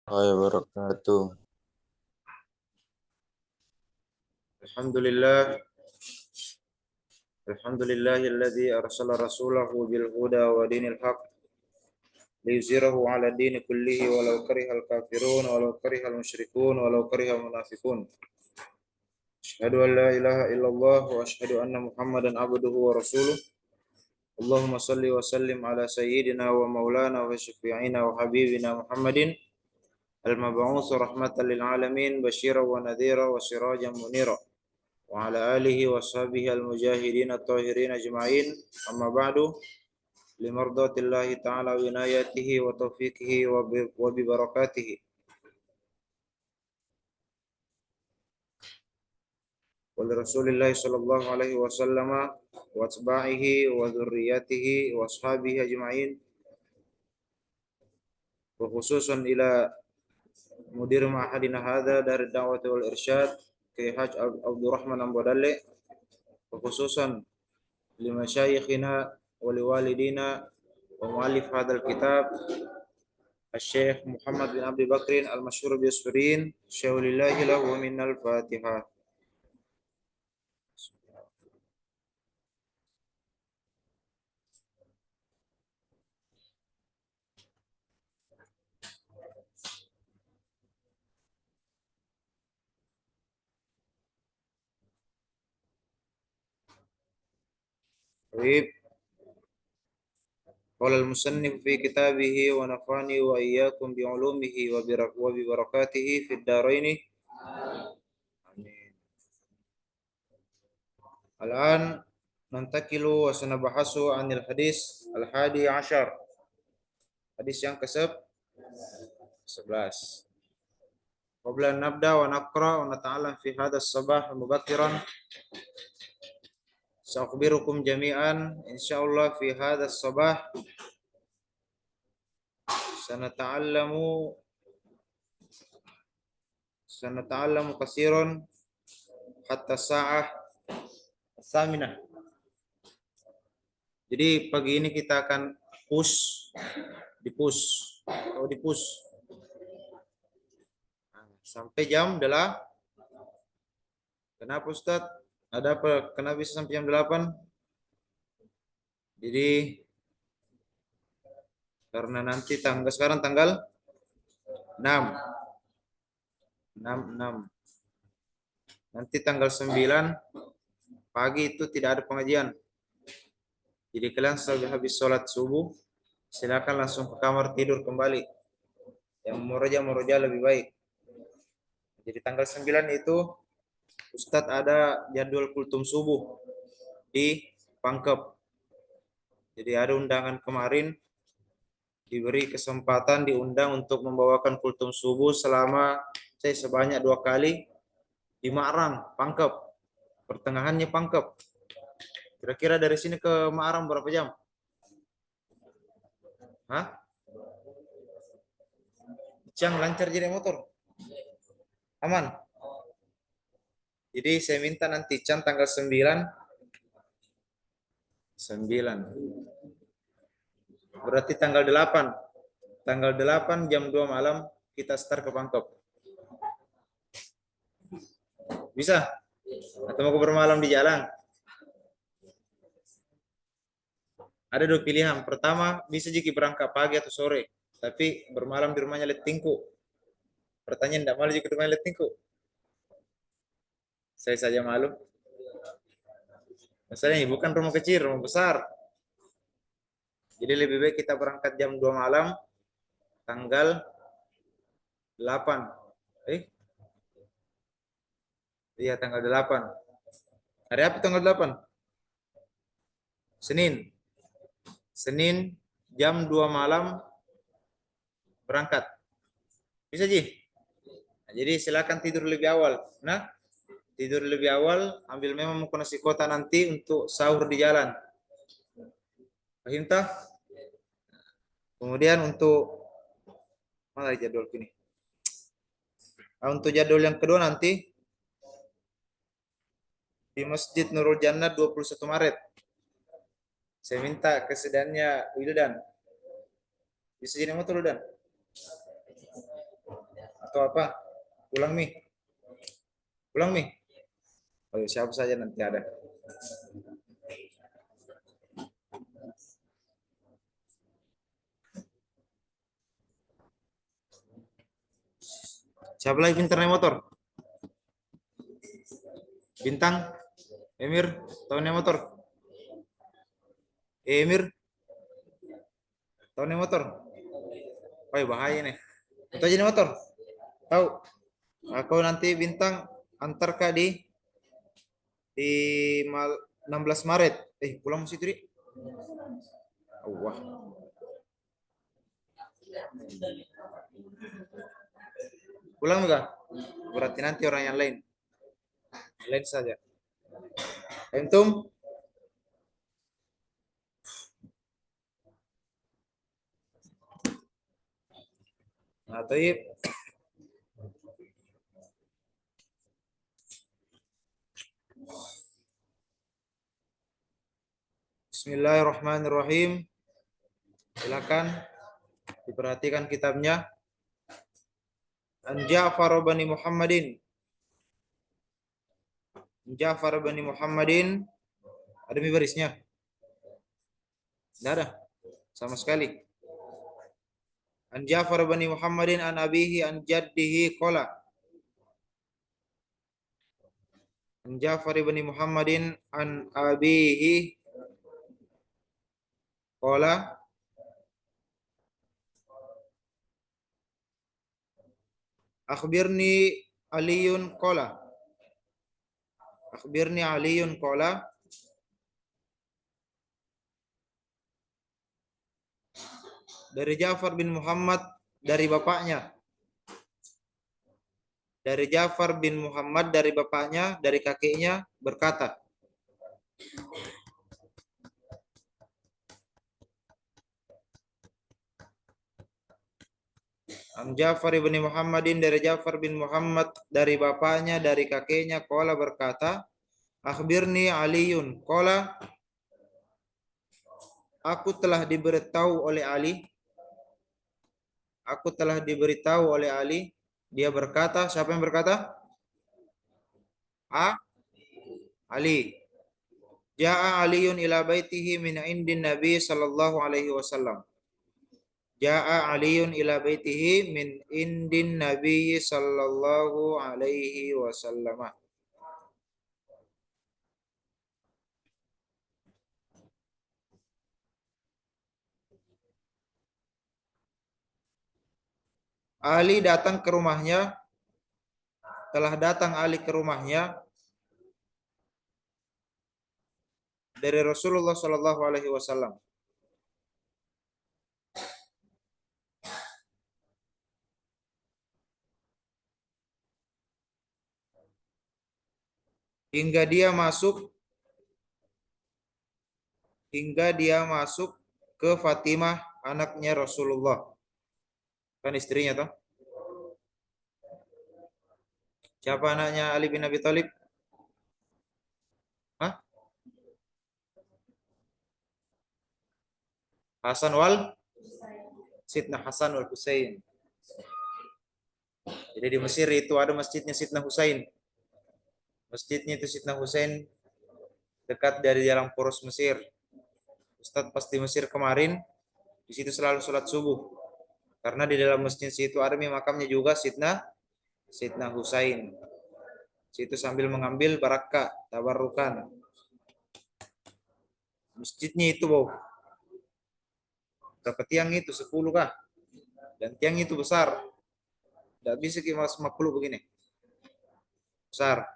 Wabarakatuh. Alhamdulillah, alhamdulillahilladzi arsala rasulahu bil huda wa dinil haq liyuzhirahu 'ala dini kullihi walau karihal kafirun walau karihal musyrikun walau karihal munafiqun. Asyhadu an la ilaha illallah wa asyhadu anna Muhammadan abduhu wa rasuluh. Allahumma salli wa sallim ala sayyidina wa maulana wa syafi'ina wa habibina Muhammadin al-mab'uts rahmatan lil alamin basyiran wa nadhira wa sirajan munira. وعلى آله وصحبه المجاهدين الطاهرين أجمعين أما بعد لمرضاة الله تعالى وعنايته وتوفيقه وببركاته ولرسول الله صلى الله عليه وسلم وأتباعه وذريته وأصحابه أجمعين وخصوصا إلى مدير معهدنا هذا دار الدعوة والإرشاد كي حاج عبد الرحمن أمبودالي وخصوصا لمشايخنا ولوالدينا ومؤلف هذا الكتاب الشيخ محمد بن عبد بكر المشهور بالسورين شيخ لله له من الفاتحة. طيب. قال المصنف في كتابه ونفعني وإياكم بعلومه وببركاته في الدارين. آمين. الآن ننتقل وسنبحث عن الحديث الحادي عشر. حديث yang ke-11. قبل أن نبدأ ونقرأ ونتعلم في هذا الصباح مبكرا سأخبركم جميعا إن شاء الله في هذا الصباح سنتعلم كثيرا حتى الساعة الثامنة. Jadi pagi ini kita akan dipush sampai jam 8. Kenapa Ustaz? Ada apa? Kenapa bisa sampai jam 8? Jadi karena nanti sekarang tanggal 6. Nanti tanggal 9 pagi itu tidak ada pengajian. Jadi kalian setelah habis sholat subuh silakan langsung ke kamar tidur kembali. Yang meroja lebih baik. Jadi tanggal 9 itu Ustadz ada jadwal kultum subuh di Pangkep. Jadi ada undangan kemarin, diberi kesempatan diundang untuk membawakan kultum subuh sebanyak 2 kali di Ma'rang, Pangkep. Pertengahannya Pangkep. Kira-kira dari sini ke Ma'rang berapa jam? Hah? Cang lancar jadi motor? Aman? Jadi saya minta nanti Cang tanggal 9. Berarti tanggal 8. Tanggal 8 jam 2 malam kita start ke Pangkep. Bisa? Atau mau bermalam di jalan? Ada 2 pilihan. Pertama, bisa jika berangkat pagi atau sore. Tapi bermalam di rumahnya Letingku. Pertanyaan, tidak malu jika di rumahnya Letingku? Saya saja malu. Masalahnya bukan rumah kecil, rumah besar. Jadi lebih baik kita berangkat jam 2 malam, tanggal 8. Iya, tanggal 8. Hari apa tanggal 8? Senin jam 2 malam berangkat. Bisa, Ji? Nah, jadi silakan tidur lebih awal. Nah, tidur lebih awal, ambil memang mau nasi kota nanti untuk sahur di jalan. Paham tak? Kemudian untuk mana jadwal ini? Nah, untuk jadwal yang kedua nanti di Masjid Nurul Jannah 21 Maret. Saya minta kesediaannya Wildan. Bisa jadi motor Wildan? atau apa? Pulang Mi. Pulang Mi. Oh, siapa saja nanti ada. Siapa lagi pintar naik motor? Bintang, Emir, tahu naik motor? Emir, tahu naik motor? Oh, bahaya nih. Itu aja naik motor. Tahu? Aku nanti Bintang antar Kak di 16 Maret. Pulang masih tadi. Oh, wah. Pulang enggak? Berarti nanti orang yang lain. Lain saja. Entum? Nah, Taib. Bismillahirrahmanirrahim. Silakan diperhatikan kitabnya. An Ja'far bin Muhammadin. Ja'far bin Muhammadin. Ada barisnya? Tidak ada. Sama sekali. An Ja'far bin Muhammadin an abihi an jaddihi qala. An Ja'far bin Muhammadin an abihi qala akhbirni Aliyun qala. Akhbirni Aliyun qala. Dari Ja'far bin Muhammad dari bapaknya. Dari Ja'far bin Muhammad dari bapaknya, dari kakeknya berkata. An Ja'far bin Muhammadin dari Ja'far bin Muhammad dari bapaknya, dari kakeknya qala berkata, akhbirni Aliyun qala, aku telah diberitahu oleh Ali. Aku telah diberitahu oleh Ali. Dia berkata, siapa yang berkata? Ali. Ja'a Aliyun ila baitihi min indin Nabi sallallahu alaihi wasallam. Ja'a Aliyun ila baitihi min indin Nabi sallallahu alaihi wasallam. Ali datang ke rumahnya, telah datang Ali ke rumahnya dari Rasulullah sallallahu alaihi wasallam. Hingga dia masuk ke Fatimah, anaknya Rasulullah. Kan istrinya toh? Siapa anaknya Ali bin Abi Thalib? Hah? Hasan wal Sidna Hasan wal Husain. Jadi di Mesir itu ada masjidnya Sidna Husain. Masjidnya itu Sidna Husain dekat dari jalan poros Mesir. Ustadz pas di Mesir kemarin, di situ selalu sholat subuh. Karena di dalam masjid situ ada makamnya juga Sidna Husain. Situ sambil mengambil barakah, tabarukan. Masjidnya itu, Boh. Berapa tiang itu? 10 kah? Dan tiang itu besar. Tidak bisa cuma 50 begini. Besar.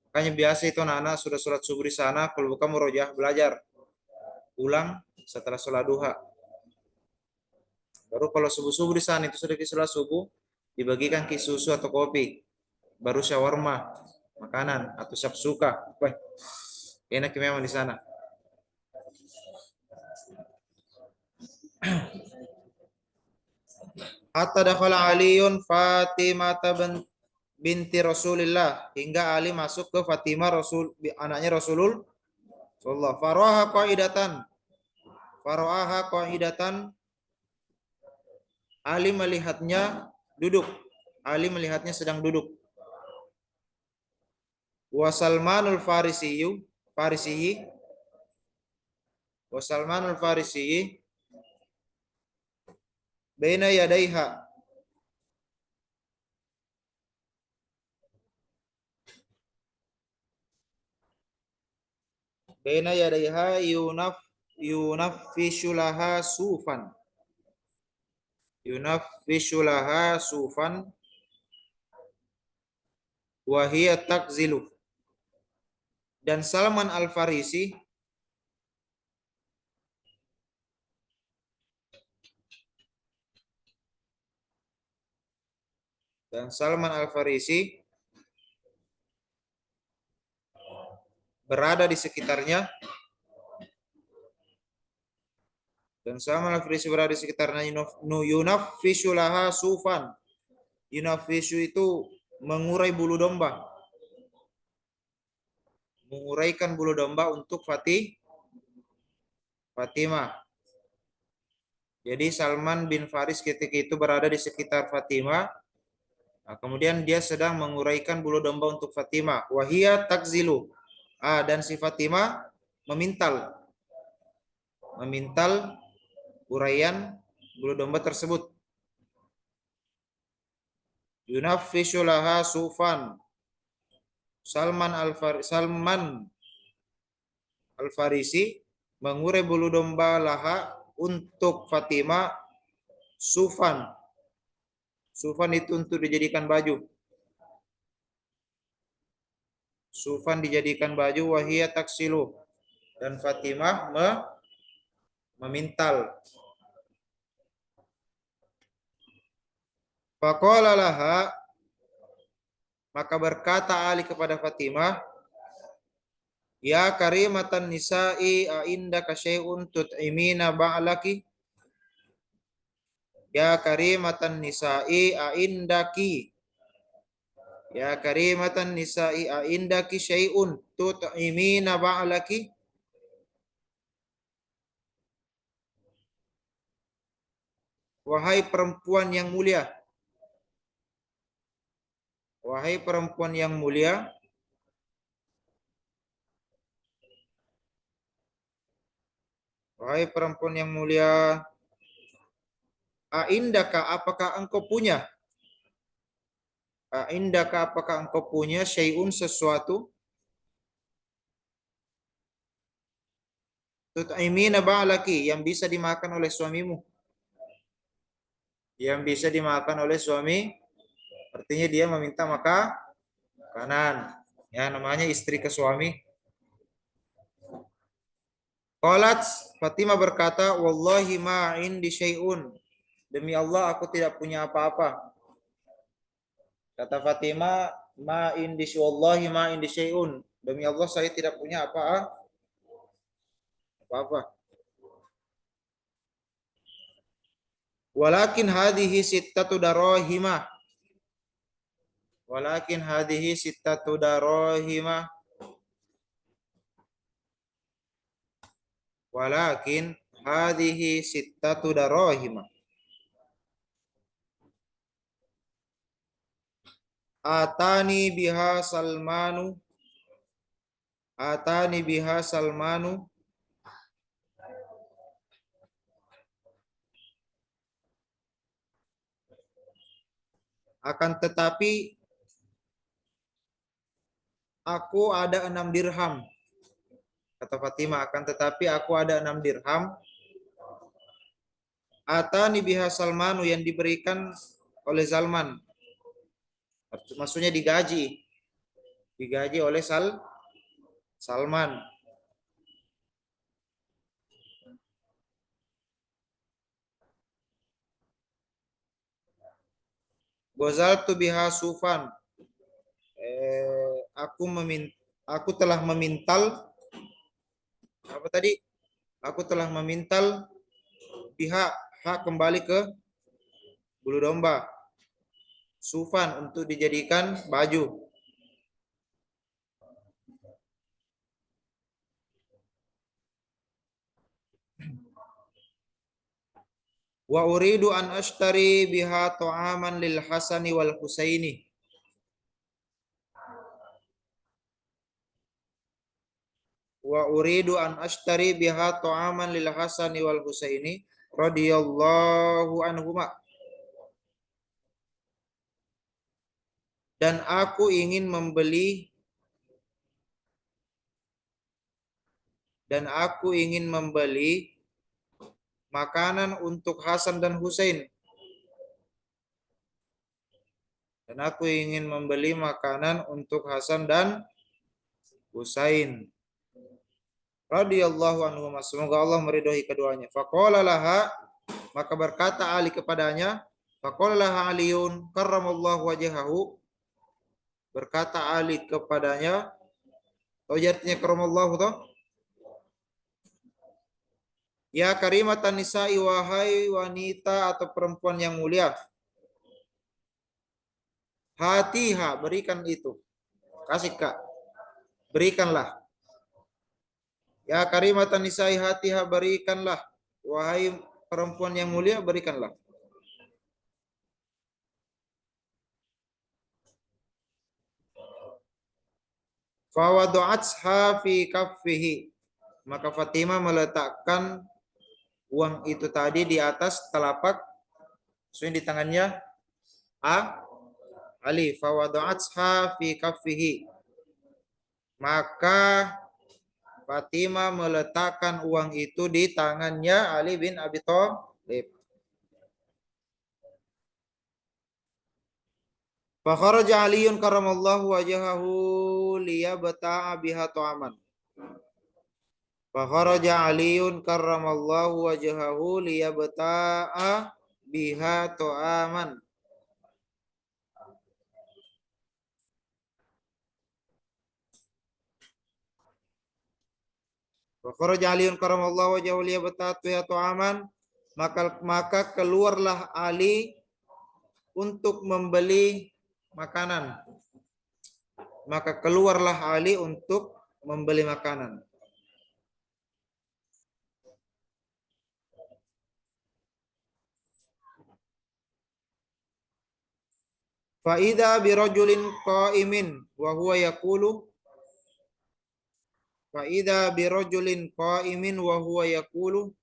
Makanya biasa itu anak-anak sudah sholat subuh di sana, kalau bukan murojaah belajar. Pulang setelah sholat duha. Baru kalau subuh-subuh di sana itu sudah sholat subuh, dibagikan ke susu atau kopi. Baru shawarma, makanan atau syabsuka. Wah, enak memang di sana. Hatta dakhala Aliun Fatimah binti Rasulillah, hingga Ali masuk ke Fatimah anaknya Rasulullah. Faraha qaidatan Ali melihatnya duduk. Ali melihatnya sedang duduk. Wa Salmanul Farisiyi wa Salmanul Farisiyi baina yadaiha. Baina yadaiha yunaffishulaha sufan. Yunaffishulaha sufan wa hiya takzilu. Dan Salman Al-Farisi berada di sekitarnya. Dan Salman Al-Farisi berada di sekitarnya. Yunaffishulaha sufan. Yunaffishu itu mengurai bulu domba. Menguraikan bulu domba untuk Fatimah. Jadi Salman bin Faris ketika itu berada di sekitar Fatimah. Nah, kemudian dia sedang menguraikan bulu domba untuk Fatimah. Wahia takzilu. Dan si Fatimah memintal uraian bulu domba tersebut. Yunaffishu laha sufan. Salman Al-Farisi mengurai bulu domba laha untuk Fatimah sufan. Sufan itu untuk dijadikan baju. Sufan dijadikan baju, wahia taksilu. Dan Fatimah memintal. Faqala laha, maka berkata Ali kepada Fatimah, ya karimatan nisa'i a'indaka syai'un tut'imina ba'laki. Ya karimatan nisa'i a'indaki. Ya karimatan nisa'i a'indaki syai'un tut'imina ba'laki. Wahai perempuan yang mulia. Wahai perempuan yang mulia. Wahai perempuan yang mulia. A'indaka, apakah engkau punya? A'indaka, apakah engkau punya syai'un sesuatu? Tut'imina ba'laki, yang bisa dimakan oleh suamimu. Yang bisa dimakan oleh suami, artinya dia meminta makanan. Ya, namanya istri ke suami. Qalat, Fatimah berkata, wallahi ma indi syai'un. Demi Allah aku tidak punya apa-apa. Kata Fatimah, wallahi ma indi syai'un. Demi Allah saya tidak punya apa-apa. Walakin hadhihi sittatu darahimah. Walakin hadhihi sittatu darahimah. Walakin hadhihi sittatu darahimah. Atani biha Salmanu. Atani biha Salmanu. Akan tetapi aku ada 6 dirham. Kata Fatimah, akan tetapi aku ada 6 dirham. Atani biha Salmanu, yang diberikan oleh Salman. Maksudnya digaji. Digaji oleh Salman. Gozaltu biha sufan. Aku telah memintal apa tadi? Aku telah memintal pihak hak kembali ke bulu domba. Sufan, untuk dijadikan baju. Wa uridu an ashtari biha ta'aman lil Hasani wal Husaini. Wa uridu an ashtari biha ta'aman lil Hasani wal Husaini radhiyallahu anhuma. Dan aku ingin membeli makanan untuk Hasan dan Husain. Dan aku ingin membeli makanan untuk Hasan dan Husain. Radhiyallahu anhu, semoga Allah meridhai keduanya. Faqala laha, maka berkata Ali kepadanya, faqala laha Aliun karramallahu wajhahu, berkata Ali kepadanya, tahu artinya karramallahu toh? Ya karimatan nisa'i, wahai wanita atau perempuan yang mulia. Hatiha, berikan itu. Kasih Kak. Berikanlah. Ya karimatan nisa'i hatiha, berikanlah. Wahai perempuan yang mulia, berikanlah. Fawadu'atsha fi kaffihi. Maka Fatimah meletakkan uang itu tadi di atas telapak di tangannya Ali. Fawadu'atsha fi kaffihi. Maka Fatimah meletakkan uang itu di tangannya Ali bin Abi Thalib. Fa kharaja Aliun karramallahu wajhahu liyabta'a biha ta'aman. Fa kharaja Aliun karramallahu wajhahu liyabta'a biha ta'aman. Fa kharaja Aliun karramallahu wajhahu liyabta'a biha ta'aman. Maka keluarlah Ali untuk membeli makanan. Maka keluarlah Ali untuk membeli makanan. Fa'idha birajulin qa'imin wa huwa yaqulu Fa'idha birajulin qa'imin wa huwa yaqulu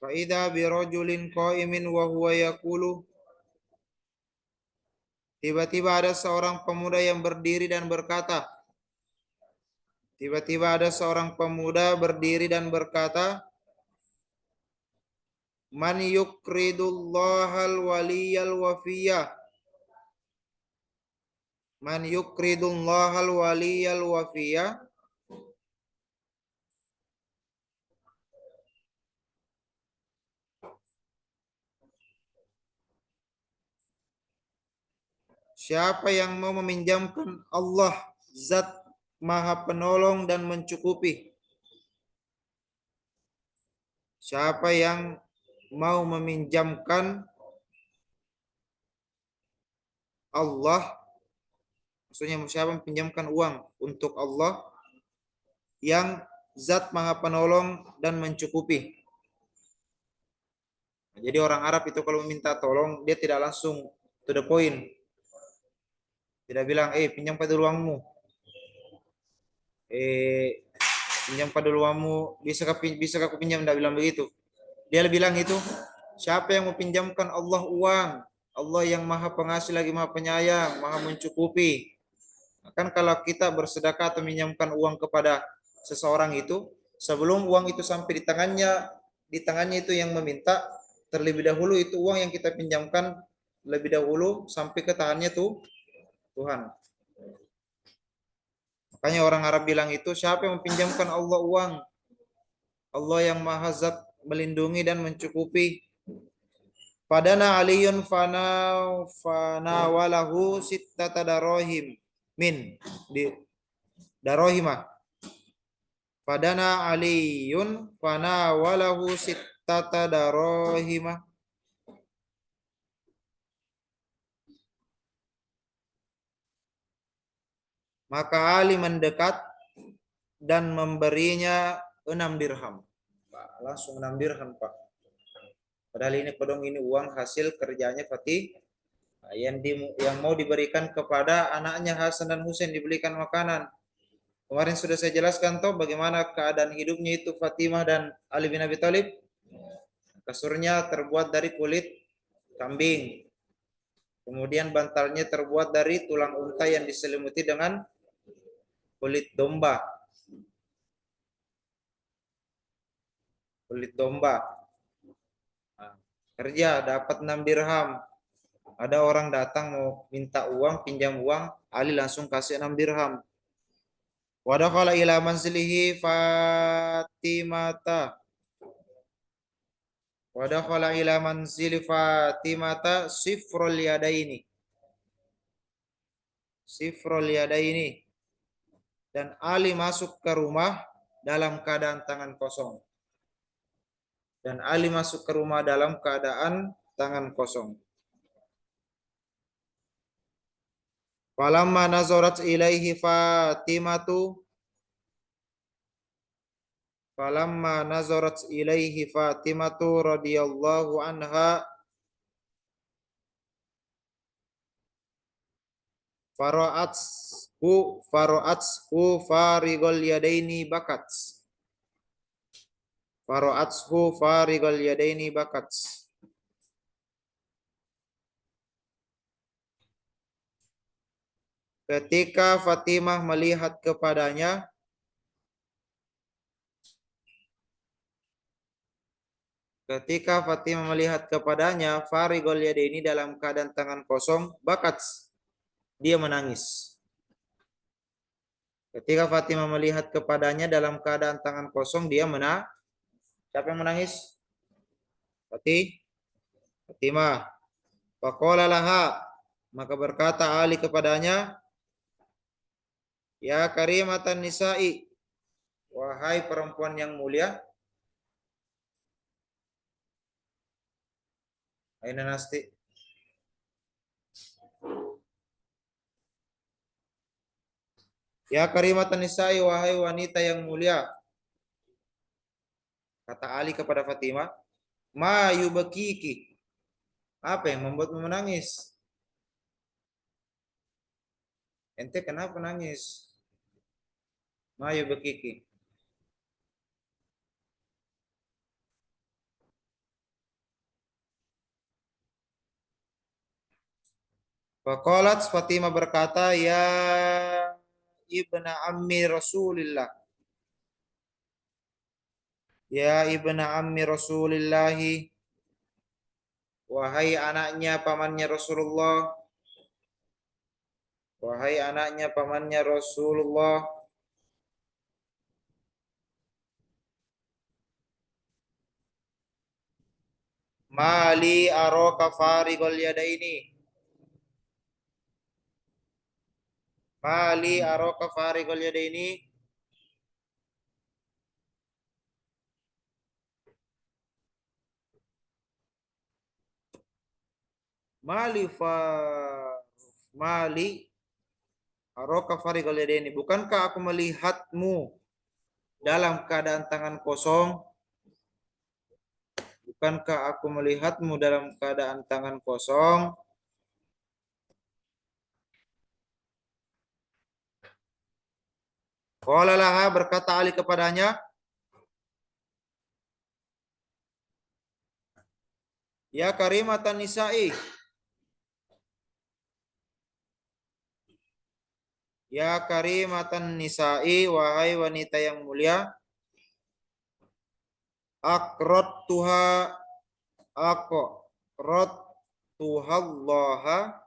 Fa'idha birajulin qa'imin wa huwa yaqulu. Tiba-tiba ada seorang pemuda yang berdiri dan berkata. Tiba-tiba ada seorang pemuda berdiri dan berkata, Man yukridullahal waliyal wafiyah. Man yukridullahal waliyal wafiyah. Siapa yang mau meminjamkan Allah, zat maha penolong dan mencukupi. Siapa yang mau meminjamkan Allah, maksudnya siapa meminjamkan uang untuk Allah yang zat maha penolong dan mencukupi. Jadi orang Arab itu kalau meminta tolong, dia tidak langsung to the point. Tidak bilang, pinjam pada uangmu. Pinjam pada uangmu, bisa aku pinjam? Tidak bilang begitu. Dia bilang itu, siapa yang mau pinjamkan Allah uang, Allah yang maha pengasih lagi maha penyayang, maha mencukupi. Kan kalau kita bersedekah atau meminjamkan uang kepada seseorang itu, sebelum uang itu sampai di tangannya itu yang meminta, terlebih dahulu itu uang yang kita pinjamkan lebih dahulu sampai ke tangannya tuh Tuhan. Makanya orang Arab bilang itu, siapa yang meminjamkan Allah uang, Allah yang maha zat melindungi dan mencukupi. Padana aliyun fana walahu sittata darohim min di darohimah. Padana aliyun fana walahu sittata darohimah. Maka Ali mendekat dan memberinya 6 dirham. Pak, langsung 6 dirham, Pak. Padahal ini pedong, ini uang hasil kerjanya Fatih. Nah, yang mau diberikan kepada anaknya Hasan dan Husain, dibelikan makanan. Kemarin sudah saya jelaskan toh bagaimana keadaan hidupnya itu Fatimah dan Ali bin Abi Thalib. Kasurnya terbuat dari kulit kambing. Kemudian bantalnya terbuat dari tulang unta yang diselimuti dengan kulit domba. Kulit domba. Nah, kerja dapat 6 dirham. Ada orang datang mau minta uang, pinjam uang, Ali langsung kasih 6 dirham. Wa dakhala ila manzilihi Fatimata. Wa dakhala ila manzili Fatimata sifrul yadaini. Sifrul yadaini. Dan Ali masuk ke rumah dalam keadaan tangan kosong. Dan Ali masuk ke rumah dalam keadaan tangan kosong. Falamma nazarat ilaihi Fatimatu Falamma nazarat ilaihi Fatimatu radhiyallahu anha fara'atshu farigol yadaini bakat. Fara'atshu farigol yadaini bakat. Ketika Fatimah melihat kepadanya, farigol yadaini dalam keadaan tangan kosong, bakat, dia menangis. Ketika Fatimah melihat kepadanya dalam keadaan tangan kosong, dia menangis. Siapa yang menangis? Fatimah. Faqala laha, maka berkata Ali kepadanya, ya karimatan nisa'i, wahai perempuan yang mulia. Aina nasti. Ya karimatan nisa'i, wahai wanita yang mulia. Kata Ali kepada Fatimah, ma yubakiki, apa yang membuatmu menangis? Ente kenapa nangis? Ma yubakiki. Faqalat, Fatimah berkata, ya ibna ammi Rasulillah. Ya ibna ammi Rasulillahi, wahai anaknya pamannya Rasulullah. Wahai anaknya pamannya Rasulullah. Mali aroka farigol yadaini. Mali aroka farigol yadaini. Mali fa Mali aroka farigol yadaini. Bukankah aku melihatmu dalam keadaan tangan kosong? Bukankah aku melihatmu dalam keadaan tangan kosong? Qala laha, berkata Ali kepadanya, ya karimatan nisa'i. Ya karimatan nisa'i, wahai wanita yang mulia. Aqradtuha Allaha.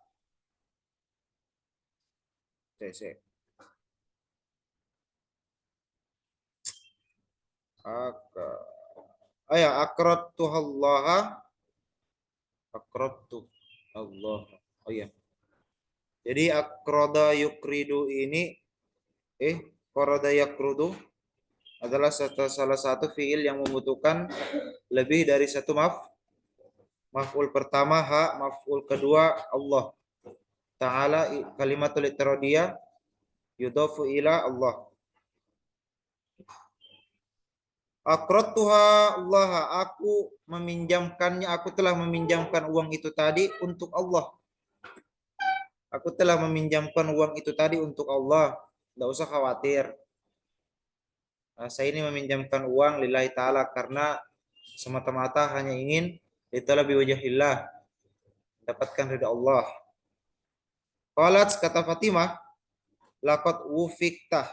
Aqradtu Allaha. Aqradtu Allah. Oh iya. Jadi aqrada yukridu ini qarada yakrudu adalah salah satu fiil yang membutuhkan lebih dari satu maf'ul pertama maf'ul kedua Allah Ta'ala, kalimatul i'tiradiyah yudhafu ila Allah. Aqradtuha Allah, aku meminjamkannya, aku telah meminjamkan uang itu tadi untuk Allah. Aku telah meminjamkan uang itu tadi untuk Allah. Tidak usah khawatir. Saya ini meminjamkan uang lillahi ta'ala karena semata-mata hanya ingin litalabi wajahillah, dapatkan ridha Allah. Qalat, kata Fatimah, laqad ufiktah.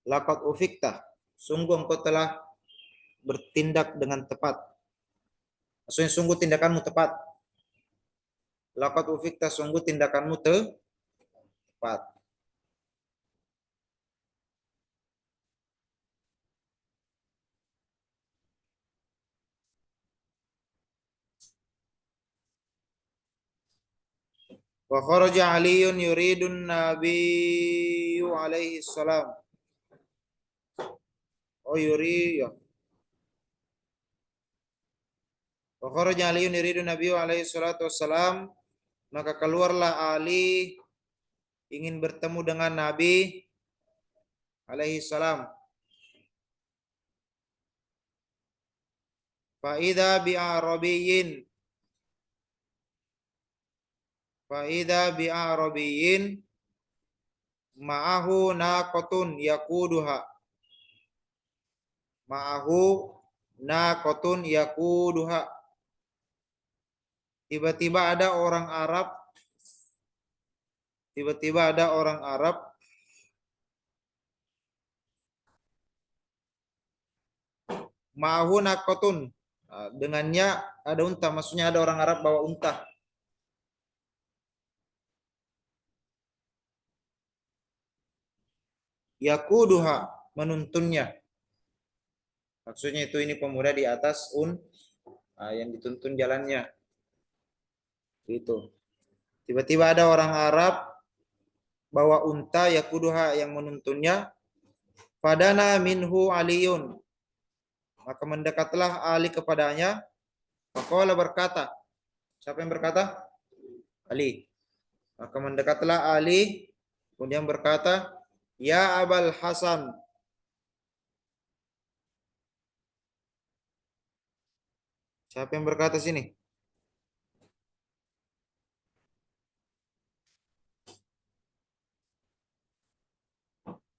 Laqad ufiktah. Sungguh engkau telah bertindak dengan tepat. Maksudnya sungguh tindakanmu tepat. Laqad ufiktah, sungguh tindakanmu tepat. Wa kharaja Aliyun yuridun nabiyyu alaihi salam. Oh yuri ya. Wa kharaja Aliyun yuridun nabiyyu alaihi salatu wassalam. Maka keluarlah Ali ingin bertemu dengan Nabi alaihi salam. Fa'idha bi'arabiyyin. Fa'idha bi'arabiyyin ma'ahu naqatun yaquduha. Ma'ahu naqatun yaquduha. Tiba-tiba ada orang Arab. Tiba-tiba ada orang Arab ma'ahu naqatun. Dengannya ada unta, maksudnya ada orang Arab bawa unta. Yaquduha, menuntunnya. Maksudnya itu ini pemuda di atas yang dituntun jalannya. Gitu. Tiba-tiba ada orang Arab bawa unta yaquduha yang menuntunnya. Fadana minhu Aliyun. Maka mendekatlah Ali kepadanya. Faqala berkata. Siapa yang berkata? Ali. Maka mendekatlah Ali. Kemudian berkata, Ya Abal Hasan. Siapa yang berkata sini?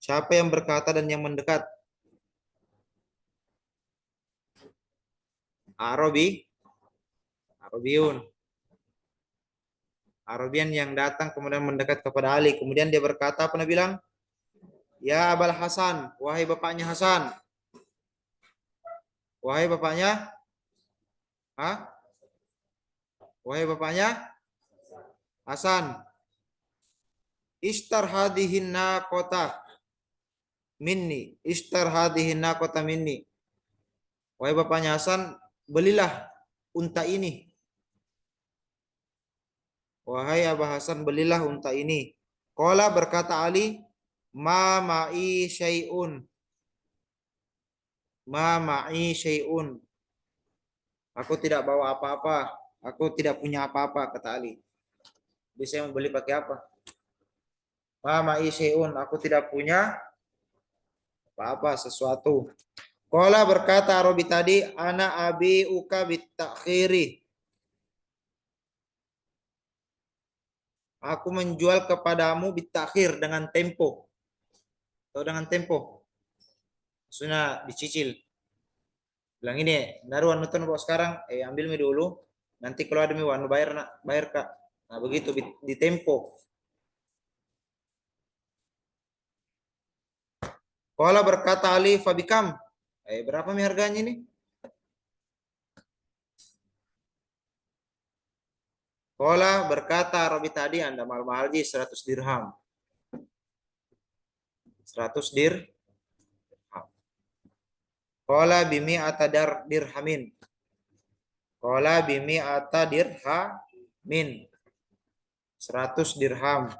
Siapa yang berkata dan yang mendekat? Arabi. Arabiun. Arabian yang datang kemudian mendekat kepada Ali. Kemudian dia berkata, apa dia bilang? Ya Abal Hasan, wahai bapaknya Hasan. Wahai bapaknya? Hah? Wahai bapaknya? Hasan. Ishtar hadihin naqata minni. Ishtar hadihin naqata minni. Wahai bapaknya Hasan, belilah unta ini. Wahai Abah Hasan, belilah unta ini. Qala, berkata Ali, ma ma'i syai'un. Ma ma'i syai'un. Aku tidak bawa apa-apa. Aku tidak punya apa-apa, kata Ali. Bisa mau beli pakai apa? Ma ma'i syai'un. Aku tidak punya apa-apa, sesuatu. Qala, berkata Arabi tadi, ana abi uka bitakhiri. Aku menjual kepadamu bitakhir, dengan tempo. Atau dengan tempo. Maksudnya dicicil. Bilang ini, naruhan nonton kok sekarang, ambil mi dulu. Nanti kalau ada mi wanu bayar nak, bayar kak. Nah begitu di tempo. Qala, berkata Ali, fabikam. Berapa mi harganya ini? Qala, berkata Robi tadi, Anda mahal-mahal ji 100 dirham. 100 dirham. Qala bimi atadar dirhamin. Qala bimi atadirhamin. 100 dirham.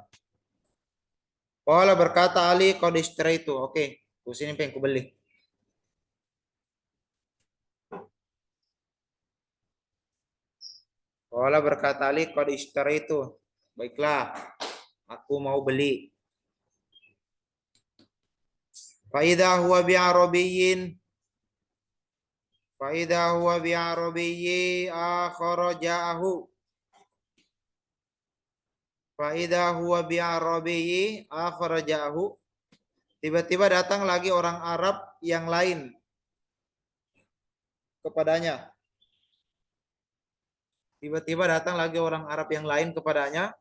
Qala, berkata Ali, qadistra itu. Oke, kusini pengen ku beli. Qala, berkata Ali, qadistra itu. Baiklah, aku mau beli. Fa idza huwa bi'arabiyyin. Fa idza huwa bi arabiyyi akhar ja'ahu. Fa idza huwa bi arabiyyi akhar ja'ahu. Tiba-tiba datang lagi orang Arab yang lain kepadanya. Tiba-tiba datang lagi orang Arab yang lain kepadanya.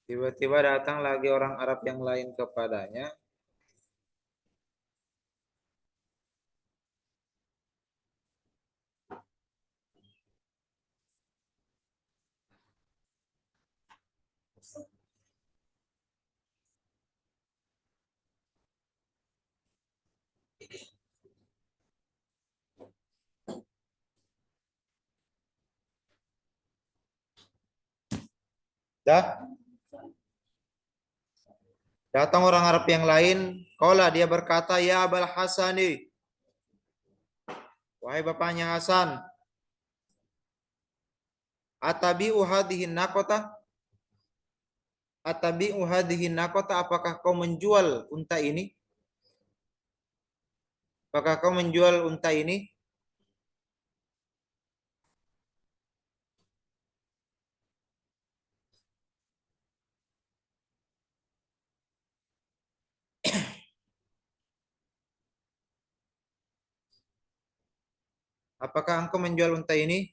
Tiba-tiba datang lagi orang Arab yang lain kepadanya. Dah, datang orang Arab yang lain. Qala, dia berkata, ya Abul Hasani, wahai bapaknya Hasan, atabi'u hadhihi naqata? Atabi'u hadhihi naqata? Apakah kau menjual unta ini? Apakah kau menjual unta ini? Apakah engkau menjual unta ini?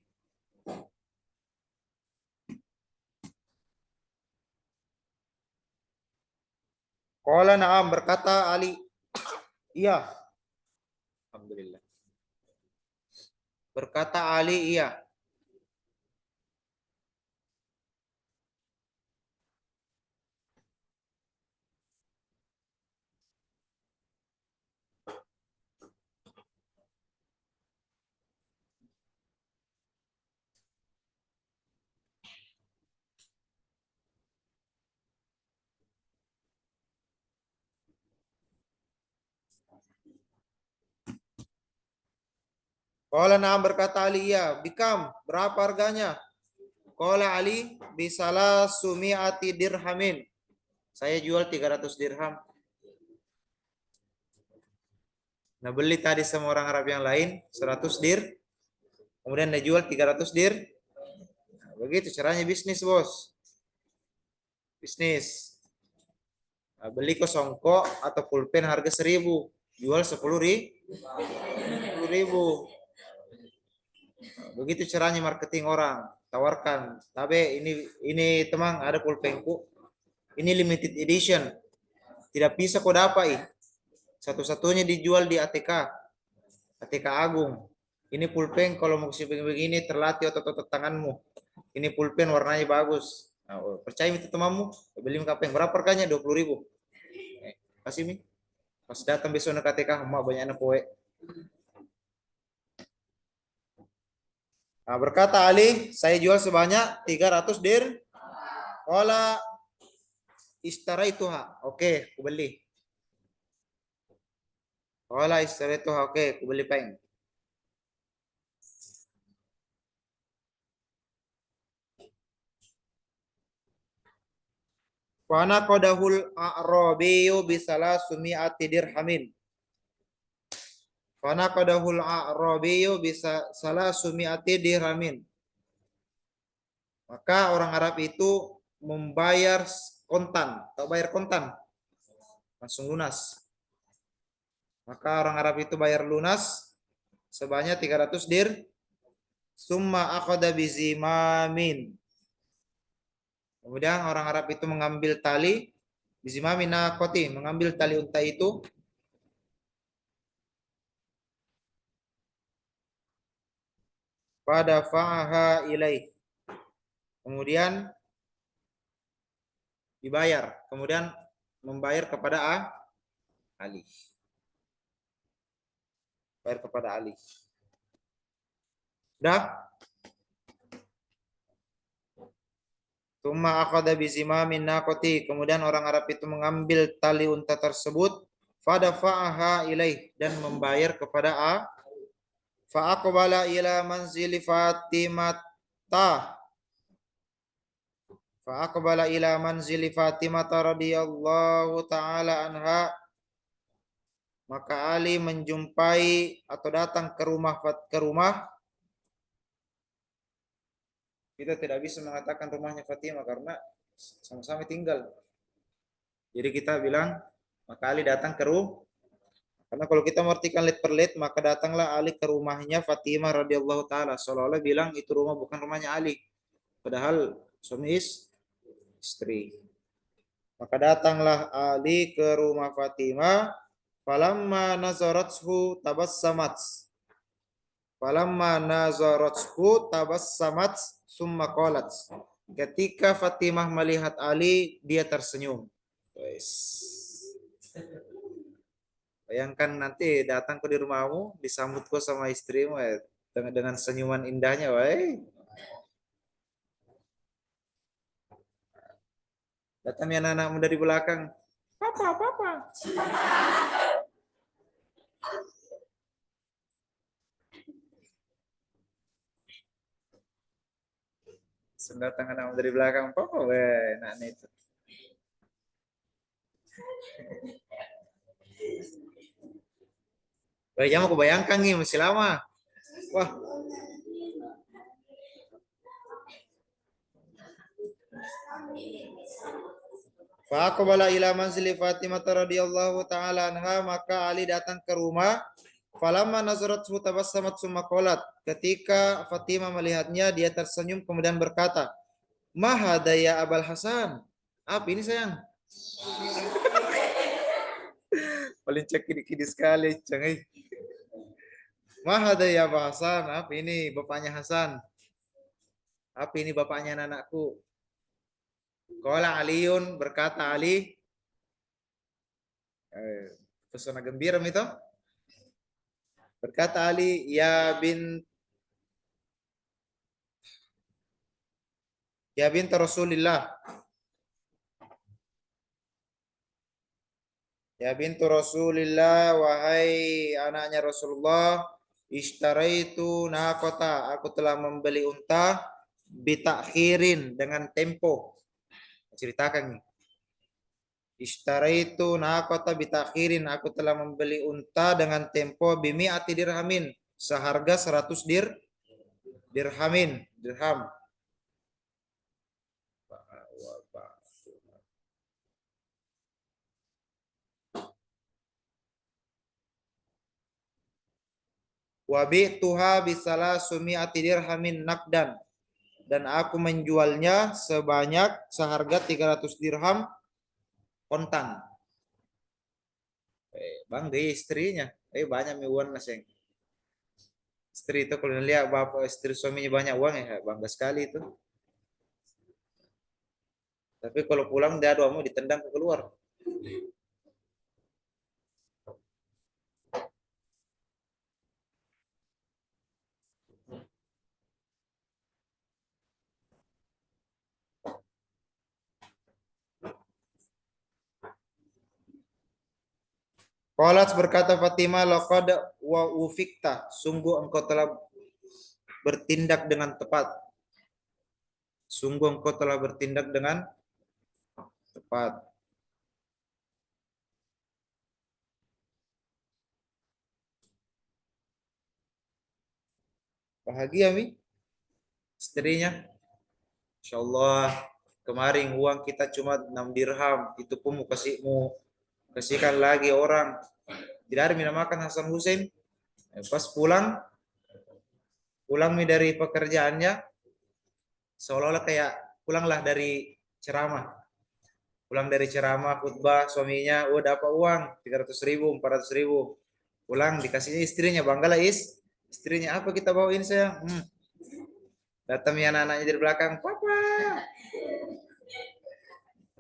Qala na'am, berkata Ali. Iya. Alhamdulillah. Berkata Ali, iya. Qala na'am, berkata Ali, iya. Bikam, berapa harganya? Qala Ali, bisalah sumi'ati dirhamin. Saya jual 300 dirham. Nah, beli tadi sama orang Arab yang lain 100 dir, kemudian dia jual 300 dir. Nah, begitu caranya bisnis, Bos. Bisnis. Nah, beli ke songkok atau pulpen harga 1.000, jual 10.000. Nah, begitu caranya marketing orang. Tawarkan, tapi ini teman ada pulpenku. Ini limited edition. Tidak bisa kau dapat. Satu-satunya dijual di ATK Agung. Ini pulpen kalau mau begini terlatih otot-otot tanganmu. Ini pulpen warnanya bagus. Nah, percaya itu temanmu, beli kapan? Berapa harganya? 20.000. Kasih mi. Pas datang besok ke ATK, emak banyak anak kowe. Nah, berkata Ali, saya jual sebanyak 300 dir. Qala istaraituha. Oke, aku beli. Qala istaraituha. Oke, aku beli peng. Wana qadahul a'rabiyu bisalah sumi'ati dirhamin. Wana qadahul a'rabiyu bisa salah sumi'ati dirhamin. Maka orang Arab itu membayar kontan, atau bayar kontan, langsung lunas. Maka orang Arab itu bayar lunas sebanyak 300 dir. Summa akhadha bizimamin. Kemudian orang Arab itu mengambil tali, bizimamin naqati, mengambil tali unta itu. Pada fa'aha ilaih. Kemudian dibayar, kemudian membayar kepada Ali. Bayar kepada Ali. Sudah? Tuma akhadha bizimamin naqati, kemudian orang Arab itu mengambil tali unta tersebut, fadafa'aha ilaih, dan membayar kepada fa'aqbala ila manzili Fatimah. Fa aqbala ila manzili Fatimah radhiyallahu taala anha, maka Ali menjumpai atau datang ke rumah. Kita tidak bisa mengatakan rumahnya Fatimah karena sama-sama tinggal. Jadi kita bilang maka Ali datang ke rumah. Karena kalau kita mengartikan lead per lead, maka datanglah Ali ke rumahnya Fatimah radhiyallahu taala. Seolah-olah bilang itu rumah bukan rumahnya Ali. Padahal suami istri. Maka datanglah Ali ke rumah Fatimah. Falamma nazarathu tabassamat. Falamma nazarathu tabassamat summa qalat. Ketika Fatimah melihat Ali, dia tersenyum. Bayangkan nanti datang ke di rumahmu, disambut kau sama istrimu dengan senyuman indahnya, wah. Datang ya anak-anakmu dari belakang, papa, papa. Datang anak dari belakang, papa, weh, nah itu. Wah, jangan aku bayangkan nih, masih lama. Wah. Faqbala ila manzili Fatimah radhiyallahu taala anha, maka Ali datang ke rumah. Falamma nazarathu tabassamat summa qalat. Ketika Fatimah melihatnya, dia tersenyum kemudian berkata, "Ma hadha ya Abul Hasan?" Apa ini sayang? Paling cekidi-kidi sekali, cengai. Ma hadha ya Abul Hasan? Apa ini bapaknya Hasan? Apa ini bapaknya anakku? Qala Aliun, berkata Ali, pesona gembira itu. Berkata Ali, ya bint Rasulillah. Ya bintu Rasulillah, wahai anaknya Rasulullah, ishtaraitu naqata, aku telah membeli unta bitakhirin dengan tempo. Ceritakan nih. Ishtaraitu naqata bitakhirin, aku telah membeli unta dengan tempo bimi'ati dirhamin, seharga 100 dirham. Wabi'tuha bisalah sumi'ati dirhamin nakdan, dan aku menjualnya seharga 300 dirham kontan. Bang, dia istrinya. Banyak uang naseng. Istri itu kalau lihat bapak istri suaminya banyak uang ya bangga sekali itu. Tapi kalau pulang dia doamu ditendang ke keluar. Qalat, berkata Fatimah, laqad wa ufikta, sungguh engkau telah bertindak dengan tepat. Sungguh engkau telah bertindak dengan tepat. Bahagia mi istrinya. Insyaallah kemarin uang kita cuma 6 dirham, itu pun mau kasihkan lagi orang. Tidak ada makan Hasan Hussein. Pas pulang dari pekerjaannya, seolah-olah kayak pulanglah dari ceramah. Pulang dari ceramah, khutbah, suaminya, dapat uang 300.000, 400.000. Pulang dikasihnya istrinya, banggalah istrinya, apa kita bawain saya? Datang ya anak-anaknya dari belakang, papa.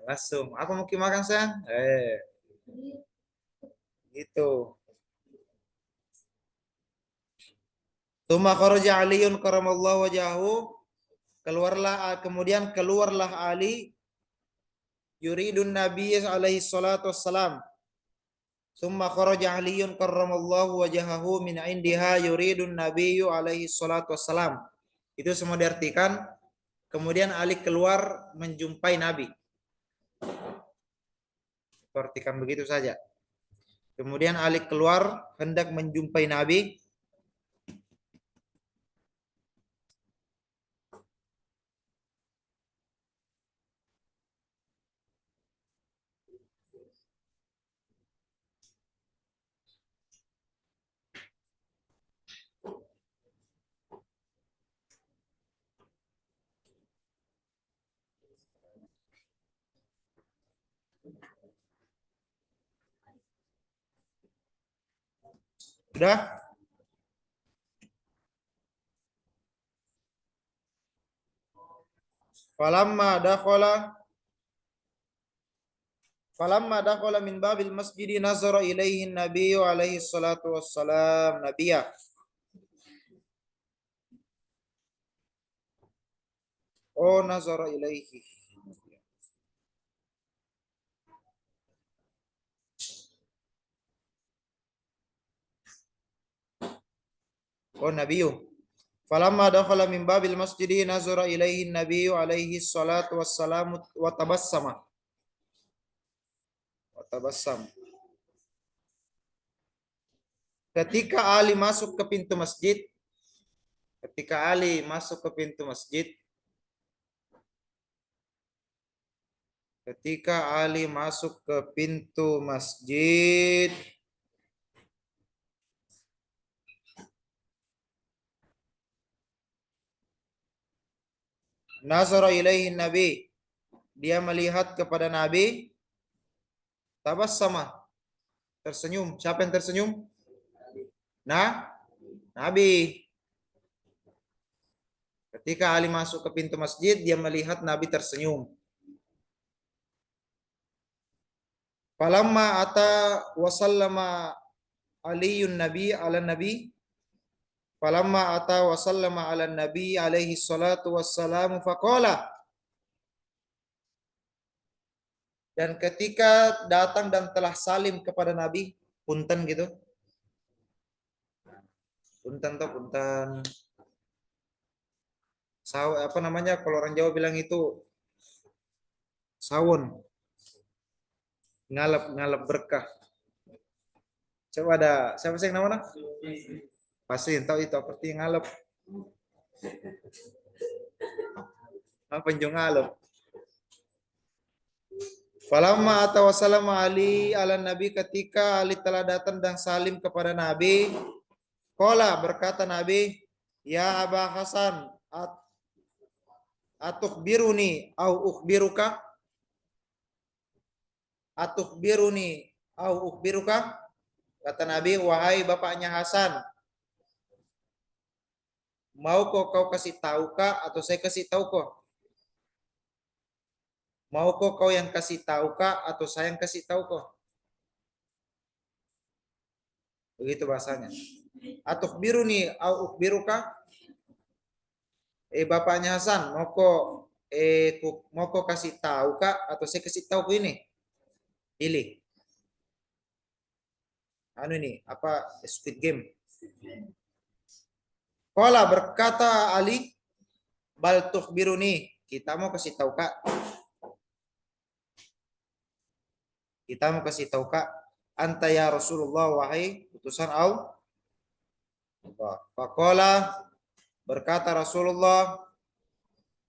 Langsung, apa mungkin makan sayang? Gitu. Tsumma kharaja Aliun karamallahu wajahu, kemudian keluarlah Ali, yuridun Nabi alaihi salatu wassalam. Tsumma kharaja Aliun karamallahu wajahahu min indiha yuridun Nabi alaihi salatu wassalam. Itu semua diartikan Kemudian Ali keluar menjumpai Nabi. Artikan begitu saja. Kemudian Ali keluar hendak menjumpai Nabi. Sudah? Falamma dakhala min babil masjidi nazara ilaihi nabiyyu alaihi salatu wassalam nabiyah. Oh, nazara ilaihi. Oh, nabiyyu. Falamma dakhala min babil masjidi nazara ilaihi nabiyyu alaihi salatu wassalam wa tabassama. Wa tabassam. Ketika Ali masuk ke pintu masjid, ketika Ali masuk ke pintu masjid, ketika Ali masuk ke pintu masjid, nazara ilaihi nabi, dia melihat kepada Nabi, tabassama, tersenyum. Siapa yang tersenyum? Nah, Nabi. Ketika Ali masuk ke pintu masjid, dia melihat Nabi tersenyum. Falamma ata wa sallama Aliyun Nabi ala Nabi. Falamma ata wa sallama ala Nabi alaihi salatu wassalamu faqala. Dan ketika datang dan telah salim kepada Nabi, punten gitu. Punten toh punten. Apa namanya kalau orang Jawa bilang itu sawun. Ngalap berkah. Coba ada siapa sih yang namanya? Pasti tahu itu seperti ngalap. Apa penjung ngalap? Falamma atau wasallam Ali ala Nabi, ketika Ali telah datang dan salim kepada Nabi, qala, berkata Nabi, ya Aba Hasan, atukhbiruni au ukhbiruka? Atukhbiruni au ukhbiruka? Kata Nabi, wahai bapaknya Hasan, mau kau kasih tahu kah atau saya kasih tahu kau? Mau kau yang kasih tahu kah atau saya yang kasih tahu kau? Begitu bahasanya. Atukhbiruni au ukhbiruka? Bapaknya Hasan, mau kau kasih tahu kah atau saya kasih tahu kau ini? Pilih. Anu ini apa Squid Game? Qala, berkata Ali, bal tukhbiruni, kita mau kasih tahu kak. Kita mau kasih tahu kak, anta ya Rasulullah, wahai utusan Allah. Faqala, berkata Rasulullah,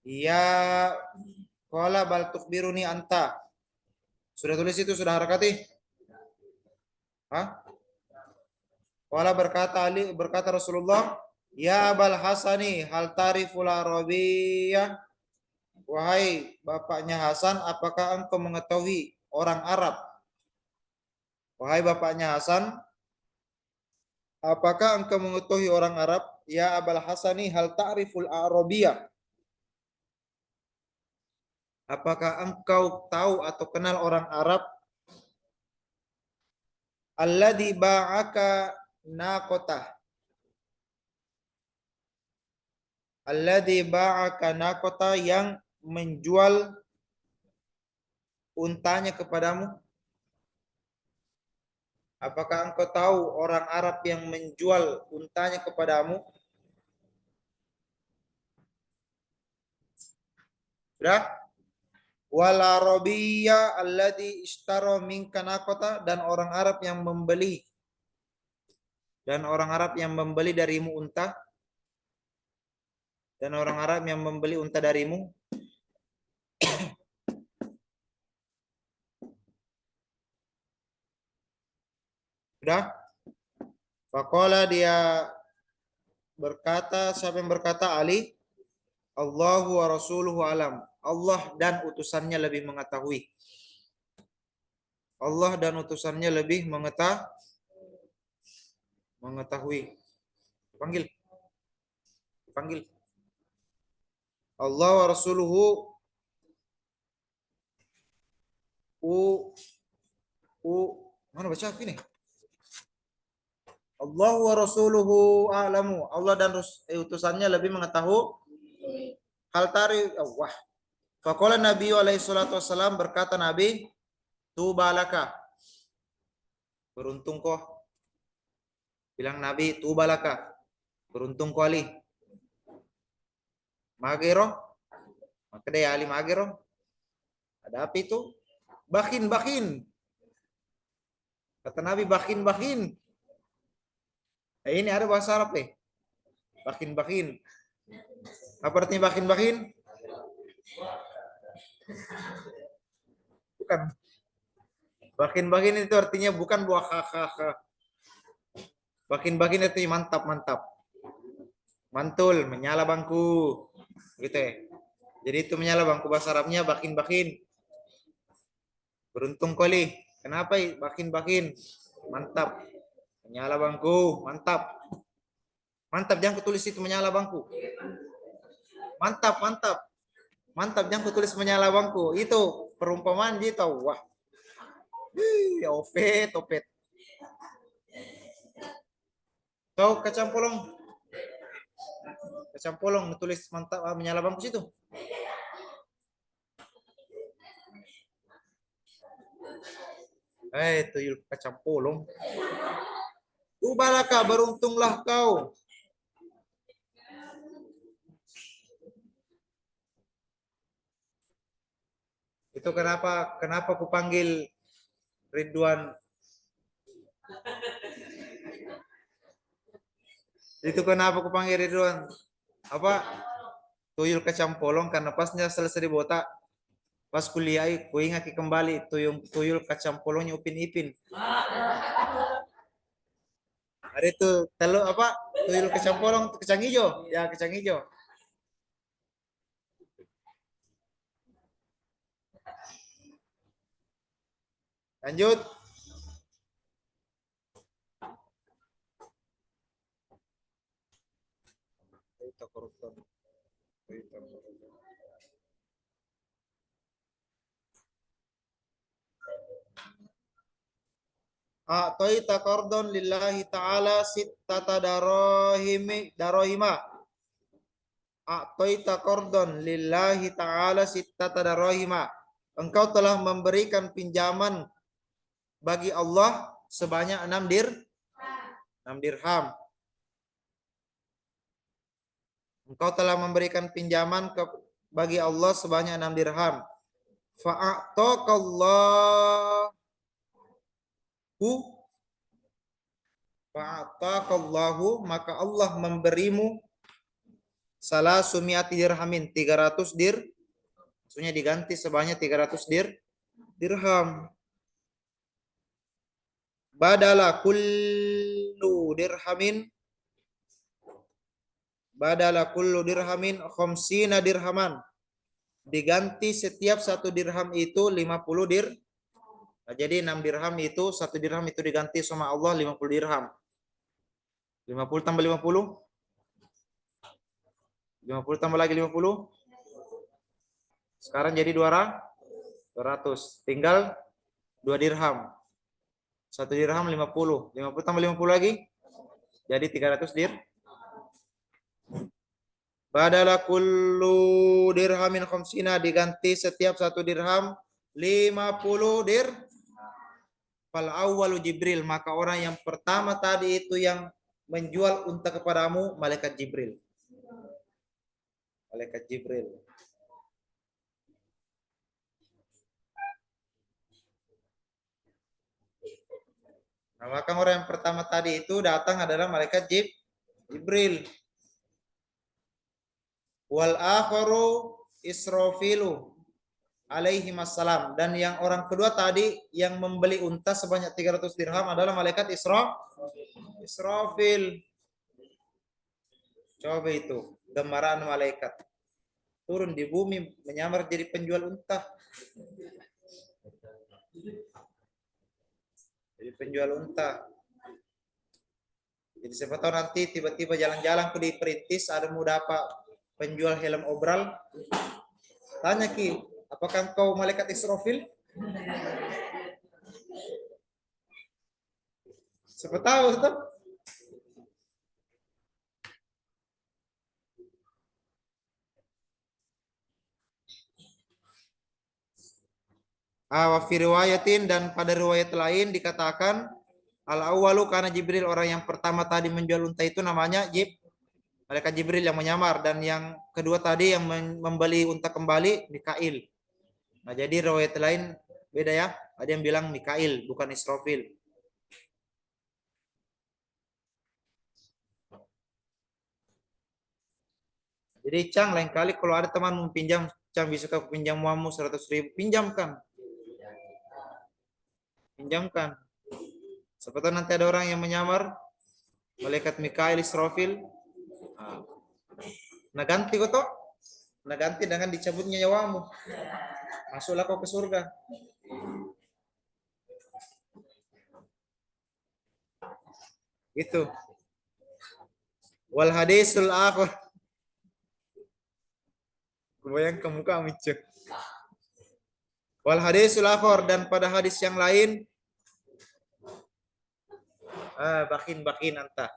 ya qala bal tukhbiruni anta. Sudah tulis itu, sudah harakati? Hah? Qala, berkata Ali, berkata Rasulullah, ya Abal Hasani, hal tariful Arabiyah? Wahai bapaknya Hasan, apakah engkau mengetahui orang Arab? Wahai bapaknya Hasan, apakah engkau mengetahui orang Arab? Ya Abal Hasani, hal ta'riful Arabiyah? Apakah engkau tahu atau kenal orang Arab? Alladzi ba'aka naqatah. Alladzi ba'aka naqatah, yang menjual untanya kepadamu. Apakah engkau tahu orang Arab yang menjual untanya kepadamu? Sudah? Wal arabiyya alladhi ishtara minka naqata, dan orang Arab yang membeli darimu unta, dan orang Arab yang membeli unta darimu. Sudah? Faqala, dia berkata, siapa yang berkata? Ali. Allahu wa rasuluhu alam. Allah dan utusannya lebih mengetahui. Allah dan utusannya lebih mengetahui. Panggil. Panggil. Allah wa rasuluhu mana baca ini? Allah wa rasuluhu a'lamu. Allah dan utusannya lebih mengetahui. Hal tari wah. Faqala Nabi alaihi salatu wasallam, berkata Nabi, tubalaka, beruntung kau. Bilang Nabi, tubalaka, beruntung kau Ali. Magero, maka dia Ali magero. Ada apa itu? Bakin. Kata Nabi, bakin. Ini ada bahasa Arab Bakin. Apa artinya bakin? Bukan. Bakin itu artinya bukan buah hahaha. Bakin itu mantap. Mantul, menyala bangku. Gitu ya. Jadi itu menyala bangku, bahasa Arabnya bakin. Beruntung kali. Kenapa bakin? Mantap. Menyala bangku, mantap. Jangan kutulis itu menyala bangku. Mantap. Jangan kutulis menyala bangku. Itu perumpamaan gitu. Wah. Opet. Tahu kacang polong tulis mantap, menyala bangku situ. Tuyul kacang polong. Ubalaka, beruntunglah kau. Itu kenapa aku panggil Ridwan. Itu kenapa aku panggil Ridwan? Apa? Tuyul kacang polong, karena pasnya selesai dibotak. Pas kuliah, ku ingat kembali tuyul kacang polongnya Upin Ipin. Ada itu tuyul kacang polong, kacang hijau. Ya, kacang hijau. Lanjut. A'taita qardon lillahi ta'ala sittata darahima. A'taita qardon lillahi ta'ala sittata darahima. Engkau telah memberikan pinjaman bagi Allah sebanyak 6 dirham. Engkau telah memberikan pinjaman bagi Allah sebanyak 6 dirham. Fa'ataqallahu, maka Allah memberimu salasumi'ati dirhamin, 300 maksudnya diganti sebanyak 300 dirham. Badala kullu dirhamin khamsina dirhaman. Diganti setiap 1 dirham itu 50 dirham. Nah, jadi 6 dirham itu, 1 dirham itu diganti sama Allah 50 dirham. 50 tambah 50. 50 tambah lagi 50. Sekarang jadi 200. Tinggal 2 dirham. 1 dirham 50. 50 tambah 50 lagi. Jadi 300 dirham. Badala kullu dirhamin khamsina, diganti setiap 1 dirham 50 dirham. Fal awwalu Jibril, maka orang yang pertama tadi itu yang menjual unta kepadamu malaikat Jibril. Nah, maka orang yang pertama tadi itu datang adalah malaikat Jibril. Wal akharu Israfilu alaihi wassalam, dan yang orang kedua tadi yang membeli unta sebanyak 300 dirham adalah malaikat Israfil. Coba itu gambaran malaikat turun di bumi menyamar jadi penjual unta. Jadi penjual unta. Jadi siapa tahu nanti tiba-tiba jalan-jalan ke di Perintis ada muda apa penjual helm obral. Tanya Ki, apakah engkau malaikat Israfil? Siapa tahu tuh. Wa fi riwayatin, dan pada riwayat lain dikatakan al-awwalu karena Jibril, orang yang pertama tadi menjual unta itu namanya malaikat Jibril yang menyamar, dan yang kedua tadi yang membeli unta kembali Mikail. Nah, jadi riwayat lain beda ya. Ada yang bilang Mikail bukan Israfil. Jadi Cang, lain kali kalau ada teman mau pinjam, Cang bisa ke pinjam uangmu 100.000, pinjamkan. Pinjamkan. Siapa tahu nanti ada orang yang menyamar malaikat Mikail Israfil. Nah ganti kok toh. Nah ganti dengan dicabutnya nyawamu. Masuklah kau ke surga. Gitu. Wal hadisul akhir. Kebayang ke muka micek. Wal hadisul akhir, dan pada hadis yang lain bakin anta.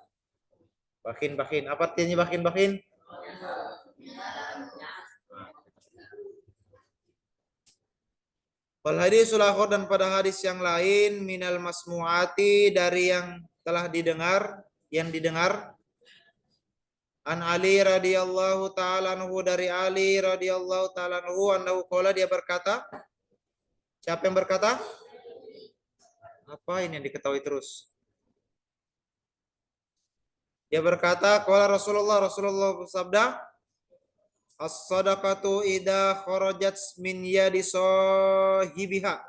Bakin. Apa artinya bakin? Wal hadisul akhir, dan pada hadis yang lain minal masmuati, dari yang telah didengar, yang didengar. An Ali radhiyallahu taala anhu, dari Ali radhiyallahu taala anhu, annahu qala, dia berkata. Siapa yang berkata? Apa ini yang diketahui terus? Dia berkata, qala Rasulullah bersabda, as-sadaqatu idza kharajat min yadi sahibiha.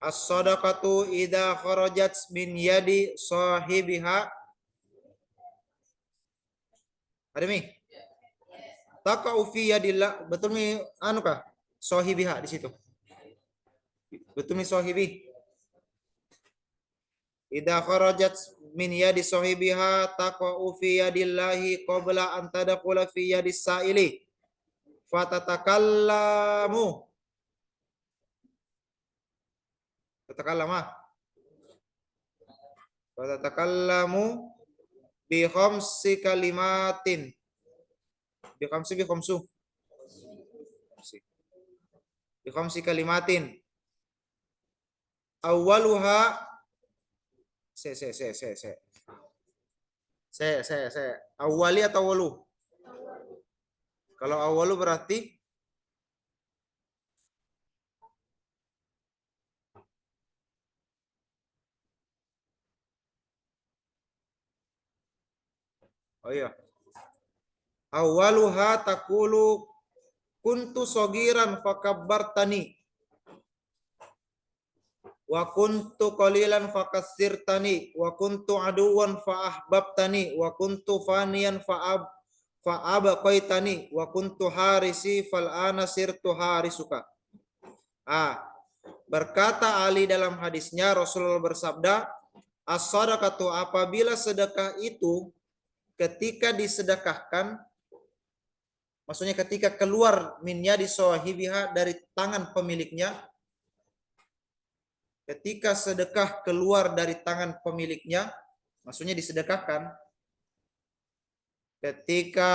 As-sadaqatu idza kharajat min yadi sahibiha. Ada mi? Takau fi yadillah. Betul mi anu kah? Sahibiha di situ. Betul mi sahibi. Idza kharajat min yadi sahibiha taqa'u fi yadillahi qabla an tadkhula fi yadis sa'ili fatatakallamu. Fatatakallamu bi khamsi kalimatin. Bi khamsi kalimatin. Awwaluha Awali atau walu? Kalau awalu berarti awaluha takulu kuntu sogiran fakabbartani wa kuntu qalilan fakassirtani wa kuntu aduwan faahbabtani wa kuntu faniyan faabqaitani wa kuntu harisi fal ana sirtu harisuka. Berkata Ali dalam hadisnya, Rasulullah bersabda, as-sadaqatu, apabila sedekah itu ketika disedekahkan, maksudnya ketika keluar min yadi sahibiha, dari tangan pemiliknya. Ketika sedekah keluar dari tangan pemiliknya, maksudnya disedekahkan. Ketika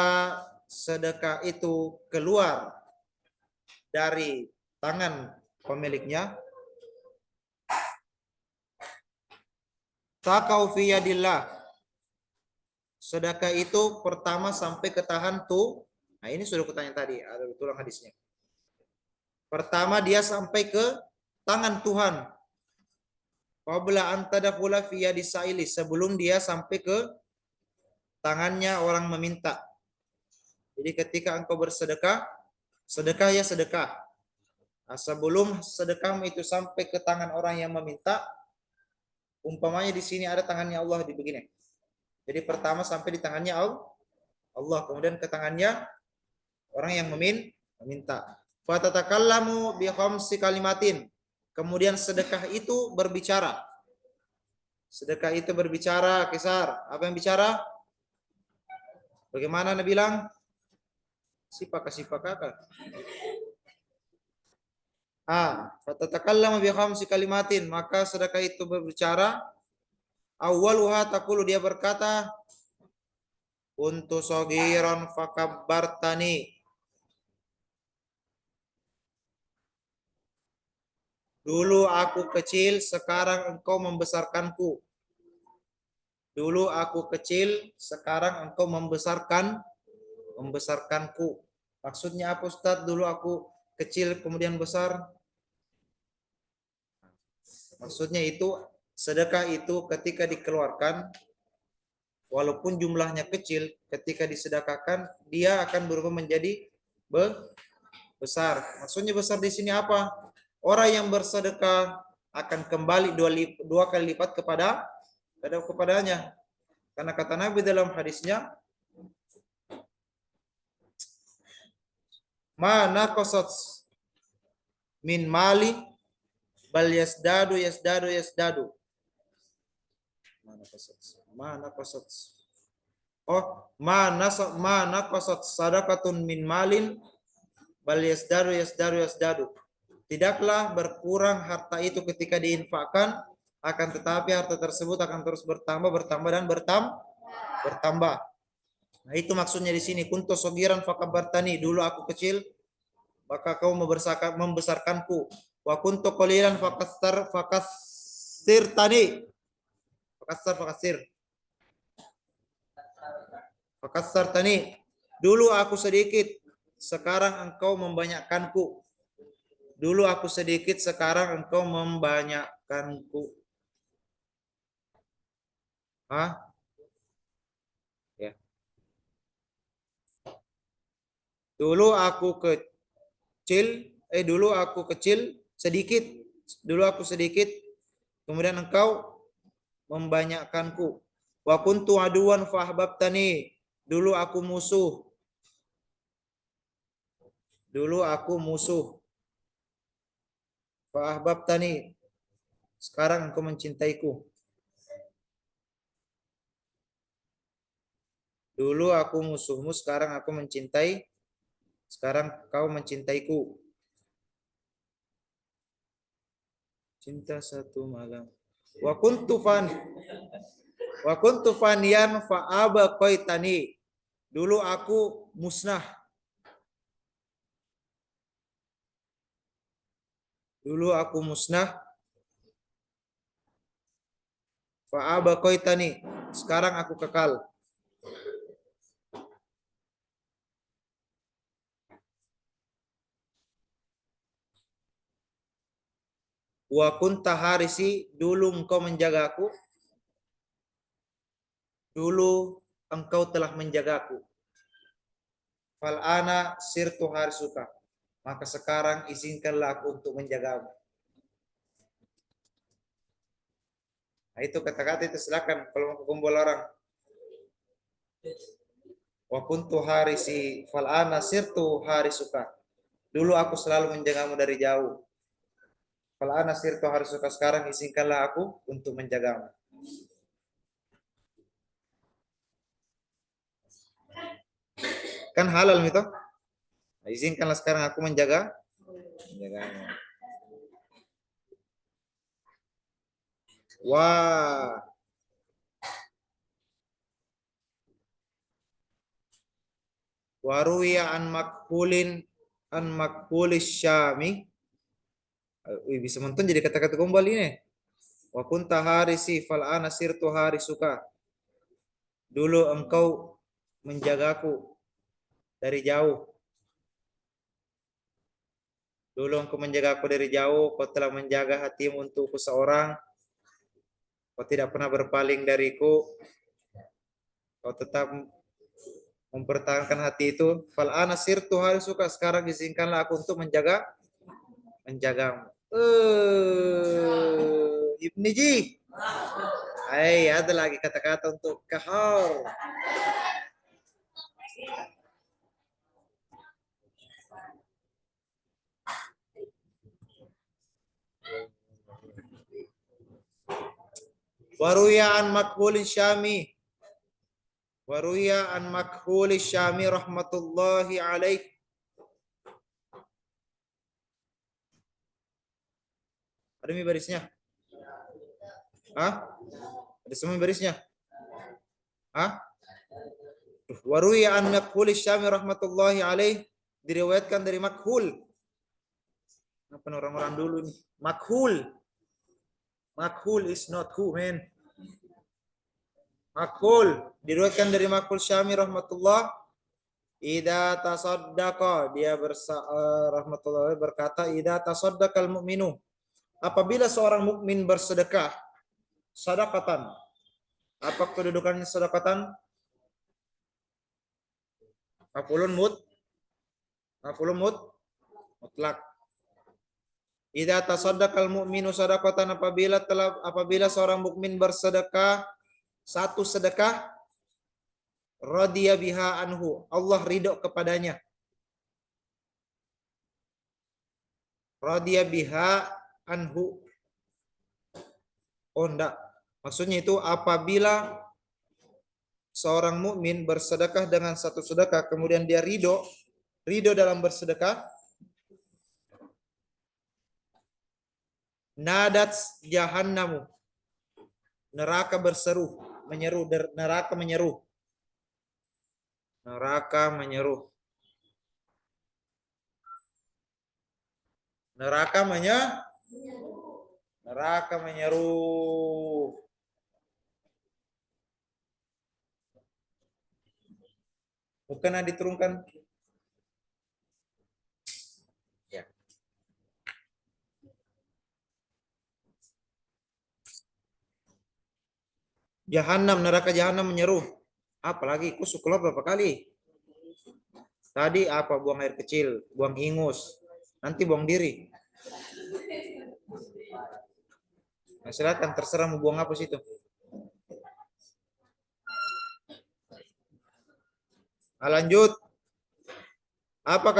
sedekah itu keluar dari tangan pemiliknya, takau fi yadillah. Sedekah itu pertama sampai ke tangan tuh. Nah, ini sudah kutanya tadi, ada tulang hadisnya. Pertama dia sampai ke tangan Tuhan. Qabla an tadkhula fi yadi sa'ili, sebelum dia sampai ke tangannya orang meminta. Jadi ketika engkau bersedekah, sedekah ya sedekah. Nah, sebelum sedekahmu itu sampai ke tangan orang yang meminta, umpamanya di sini ada tangannya Allah di begini. Jadi pertama sampai di tangannya Allah, kemudian ke tangannya orang yang meminta. Fatatakallamu bi khamsi kalimatin. Kemudian sedekah itu berbicara. Sedekah itu berbicara, Kisar. Apa yang bicara? Bagaimana Nabi bilang? Sipaka. Fatatakallamu bi khamsi kalimatin. Maka sedekah itu berbicara. Awwaluha taqulu, dia berkata, kuntu shagiran fakabbartani. Dulu aku kecil, sekarang engkau membesarkanku. Dulu aku kecil, sekarang engkau membesarkanku. Maksudnya apa Ustaz? Dulu aku kecil kemudian besar. Maksudnya itu sedekah itu ketika dikeluarkan, walaupun jumlahnya kecil, ketika disedekahkan dia akan berubah menjadi besar. Maksudnya besar di sini apa? Orang yang bersedekah akan kembali dua kali lipat kepadanya. Karena kata Nabi dalam hadisnya, ma naqasat min mali bal yasdadu. Mana naqasat. Ma naqasat sadaqatun min malin bal yasdadu. Tidaklah berkurang harta itu ketika diinfakkan, akan tetapi harta tersebut akan terus bertambah. Nah, itu maksudnya di sini, kuntu sogiran fakabartani, dulu aku kecil maka kau membesarkanku. Wa kuntu qalilan fakasirtani. Fakasartani. Dulu aku sedikit, sekarang engkau membanyakkanku. Dulu aku sedikit, sekarang engkau membanyakkanku. Ya. Dulu aku kecil sedikit. Dulu aku sedikit, kemudian engkau membanyakkanku. Wa kuntu aduwan fahbabtani. Dulu aku musuh. Fahbabtani. Sekarang engkau mencintaiku. Dulu aku musuhmu, sekarang aku mencintai. Sekarang kau mencintaiku. Cinta satu malam. Wa kuntu faniyan fa'aba qaitani. Dulu aku musnah. Fa'aba qaitani. Sekarang aku kekal. Wa kunta harisi, dulu engkau menjagaku. Dulu engkau telah menjagaku. Fal ana sirtu harisuka. Maka sekarang izinkanlah aku untuk menjagamu. Nah, itu kata-kata itu silakan kalau mau kumpul orang. Wa kuntu harisi fal ana sirtu harisuka. Dulu aku selalu menjagamu dari jauh. Fal ana sirtu harisuka, sekarang izinkanlah aku untuk menjagamu. Kan halal itu. Izinkanlah sekarang aku menjagamu. Wah. Waruya an makhulis syami. Bisa menonton jadi kata-kata gombal ini. Wa kunta harisi fal ana sirtu harisuka. Dulu engkau menjagaku dari jauh. Dulu engkau menjaga aku dari jauh, kau telah menjaga hatimu untukku seorang. Kau tidak pernah berpaling dariku. Kau tetap mempertahankan hati itu. Fal ana sirtu suka, sekarang izinkanlah aku untuk menjagamu. Ibni Ji. Hai, ada lagi kata-kata untuk kahar. Waruya an makhul syami. Waruya an makhul syami rahmatullahi alaih. Ada mi barisnya? Hah? Ada semua barisnya? Hah? Waruya an makhul syami rahmatullahi alaih. Diriwayatkan dari makhul. Apa orang-orang dulu nih? Makhul. Makhul is not who, man. Makhul. Diriwayatkan dari Makhul Syami rahmatullah. Idza tasaddaqa, dia rahmatullah berkata, idza tasaddaqal mu'minu, apabila seorang mukmin bersedekah, sedekatan. Apa kedudukannya sedekatan? Maf'ulun mutlak. Idza tasaddaqal mu'minu sadaqatan, apabila seorang mukmin bersedekah satu sedekah, radiya biha anhu, Allah ridho kepadanya. Radiya biha anhu. Oh enggak. Maksudnya itu apabila seorang mukmin bersedekah dengan satu sedekah, kemudian dia ridho dalam bersedekah, nadat jahannamu, neraka menyeru, neraka menyeru. Neraka menyeru. Neraka menyeru. Bukan diturunkan. Ya. Jahannam, neraka jahanam menyeru. Apalagi kusuk keluar berapa kali? Tadi apa? Buang air kecil, buang ingus, nanti buang diri. Nah, silakan terserah mau buang apa situ. Nah, lanjut. Apa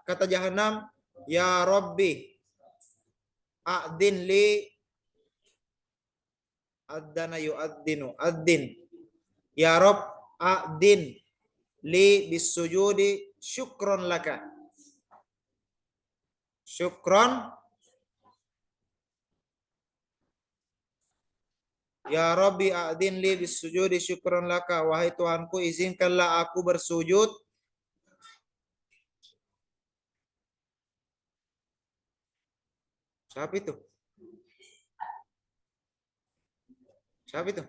kata jahanam? Ya Rabbi, a'din li adzana yu'adzinu. Adzin. Ya Rabb, a'din li bisujudi syukron laka. Syukron. Ya Rabbi, a'din li bisujudi syukron laka. Wahai Tuhanku, izinkanlah aku bersujud Siapa itu? Siapa itu?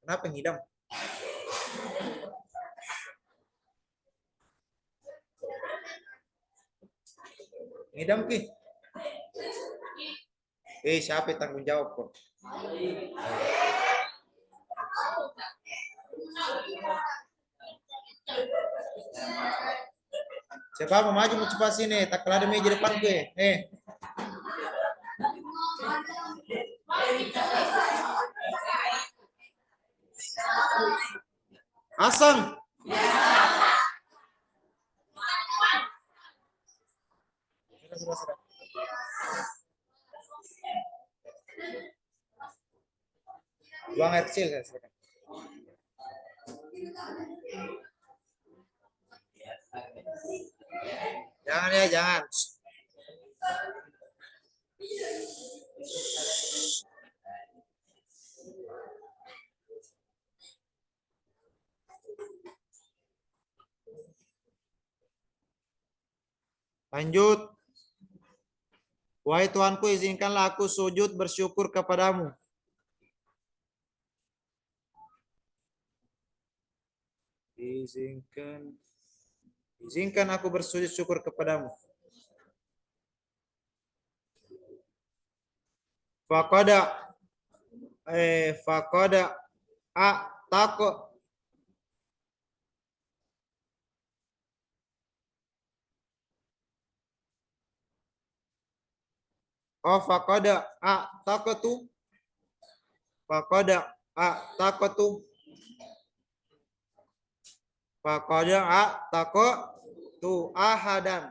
Kenapa ngidam? Ngidam ki? Siapa tanggung jawab kok? Siapa mau maju mau cepat sini? Tak kelada meja depan gue. Asam. Sudah. Buang air kecil. Jangan ya, jangan. Lanjut. Wahai Tuhanku, izinkanlah aku sujud bersyukur kepadamu. Izinkan aku bersujud syukur kepadamu. Faqada faqada a tako faqada a taqatu faqada a taqatu faqada a taqatu ahadan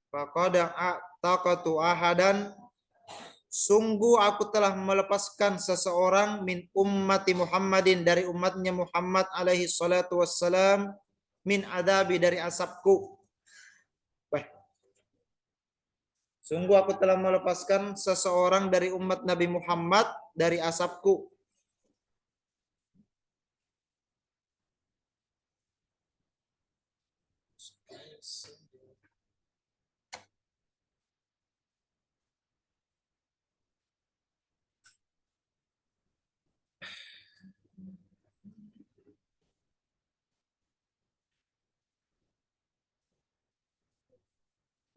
faqada a taqatu ahadan. Sungguh aku telah melepaskan seseorang min ummati Muhammadin dari umatnya Muhammad alaihi salatu wassalam min adabi dari asapku. Sungguh aku telah melepaskan seseorang dari umat Nabi Muhammad dari asapku.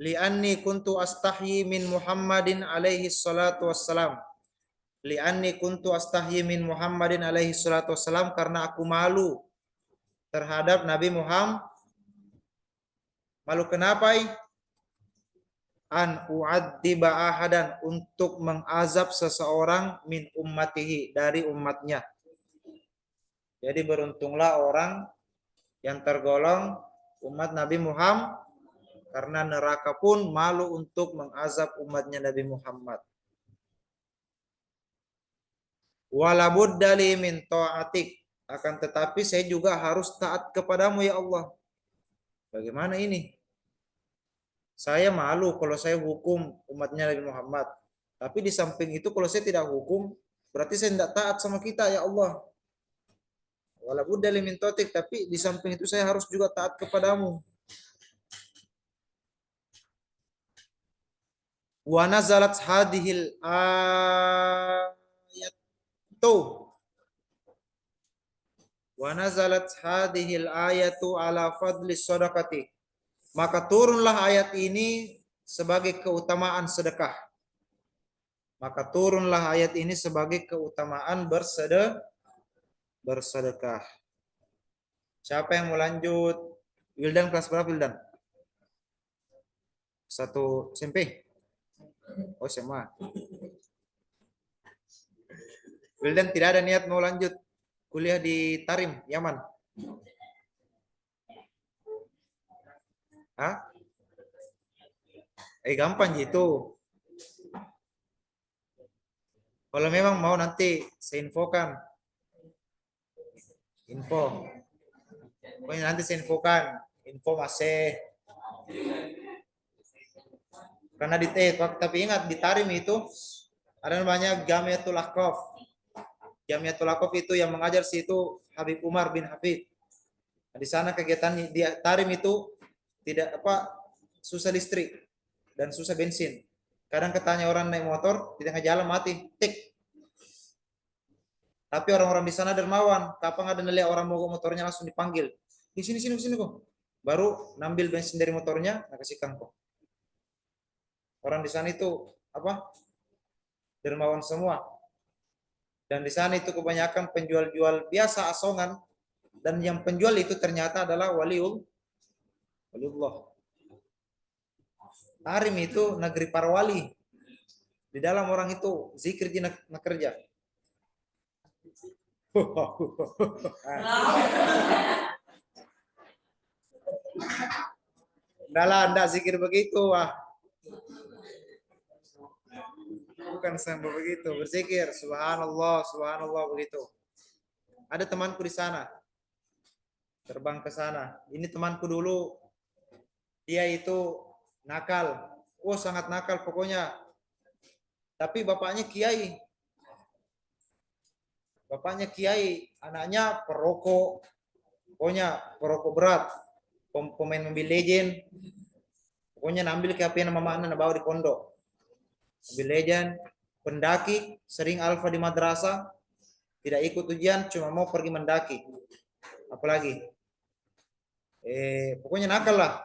Li'anni kuntu astahyi min Muhammadin alaihi salatu wassalam. Li'anni kuntu astahyi min Muhammadin alaihi salatu wassalam, karena aku malu terhadap Nabi Muhammad. Malu kenapa? An u'adziba ahadan, untuk mengazab seseorang min ummatihi, dari umatnya. Jadi beruntunglah orang yang tergolong umat Nabi Muhammad, karena neraka pun malu untuk mengazab umatnya Nabi Muhammad. Walabudda li min ta'atik, akan tetapi saya juga harus taat kepadamu ya Allah. Bagaimana ini? Saya malu kalau saya hukum umatnya Nabi Muhammad. Tapi di samping itu kalau saya tidak hukum, berarti saya tidak taat sama kita ya Allah. Walabudda li min ta'atik, tapi di samping itu saya harus juga taat kepadamu. Wa nazalat hadhil ayat wa nazalat hadhil ayatu ala fadli sadaqati, maka turunlah ayat ini sebagai keutamaan sedekah. Maka turunlah ayat ini sebagai keutamaan bersedekah. Siapa yang mau lanjut? Wildan kelas berapa Wildan? 1 SMP? Oh SMA. Wildan tidak ada niat mau lanjut kuliah di Tarim, Yaman? Hah? Gampang gitu. Kalau memang mau nanti saya infokan. Pokoknya nanti saya infokan. Info masih. Karena tapi ingat di Tarim itu ada namanya Jamiatul Aqaf. Jamiatul Aqaf itu yang mengajar situ Habib Umar bin Hafid. Nah, di sana kegiatan di Tarim itu tidak susah listrik dan susah bensin. Kadang ketanya orang naik motor di tengah jalan mati, tik. Tapi orang-orang di sana dermawan. Kapan ada nelihat orang mogok motornya langsung dipanggil. Di sini kok. Baru ngambil bensin dari motornya, nah kasihkan kok. Orang di sana itu dermawan semua. Dan di sana itu kebanyakan penjual-jual biasa asongan, dan yang penjual itu ternyata adalah waliullah. Tarim itu negeri para wali. Di dalam orang itu zikir jinak kerja. Enggak zikir begitu, bukan sampai begitu, berzikir subhanallah subhanallah begitu. Ada temanku di sana, terbang ke sana. Ini temanku dulu, dia itu nakal, sangat nakal pokoknya. Tapi bapaknya kiai, anaknya perokok, pokoknya perokok berat, pemain Mobile Legend, pokoknya nambil ke HP nama mana bawa di pondok. Mobile Legend, pendaki, sering alfa di madrasah, tidak ikut ujian, cuma mau pergi mendaki. Apalagi Pokoknya nakal lah.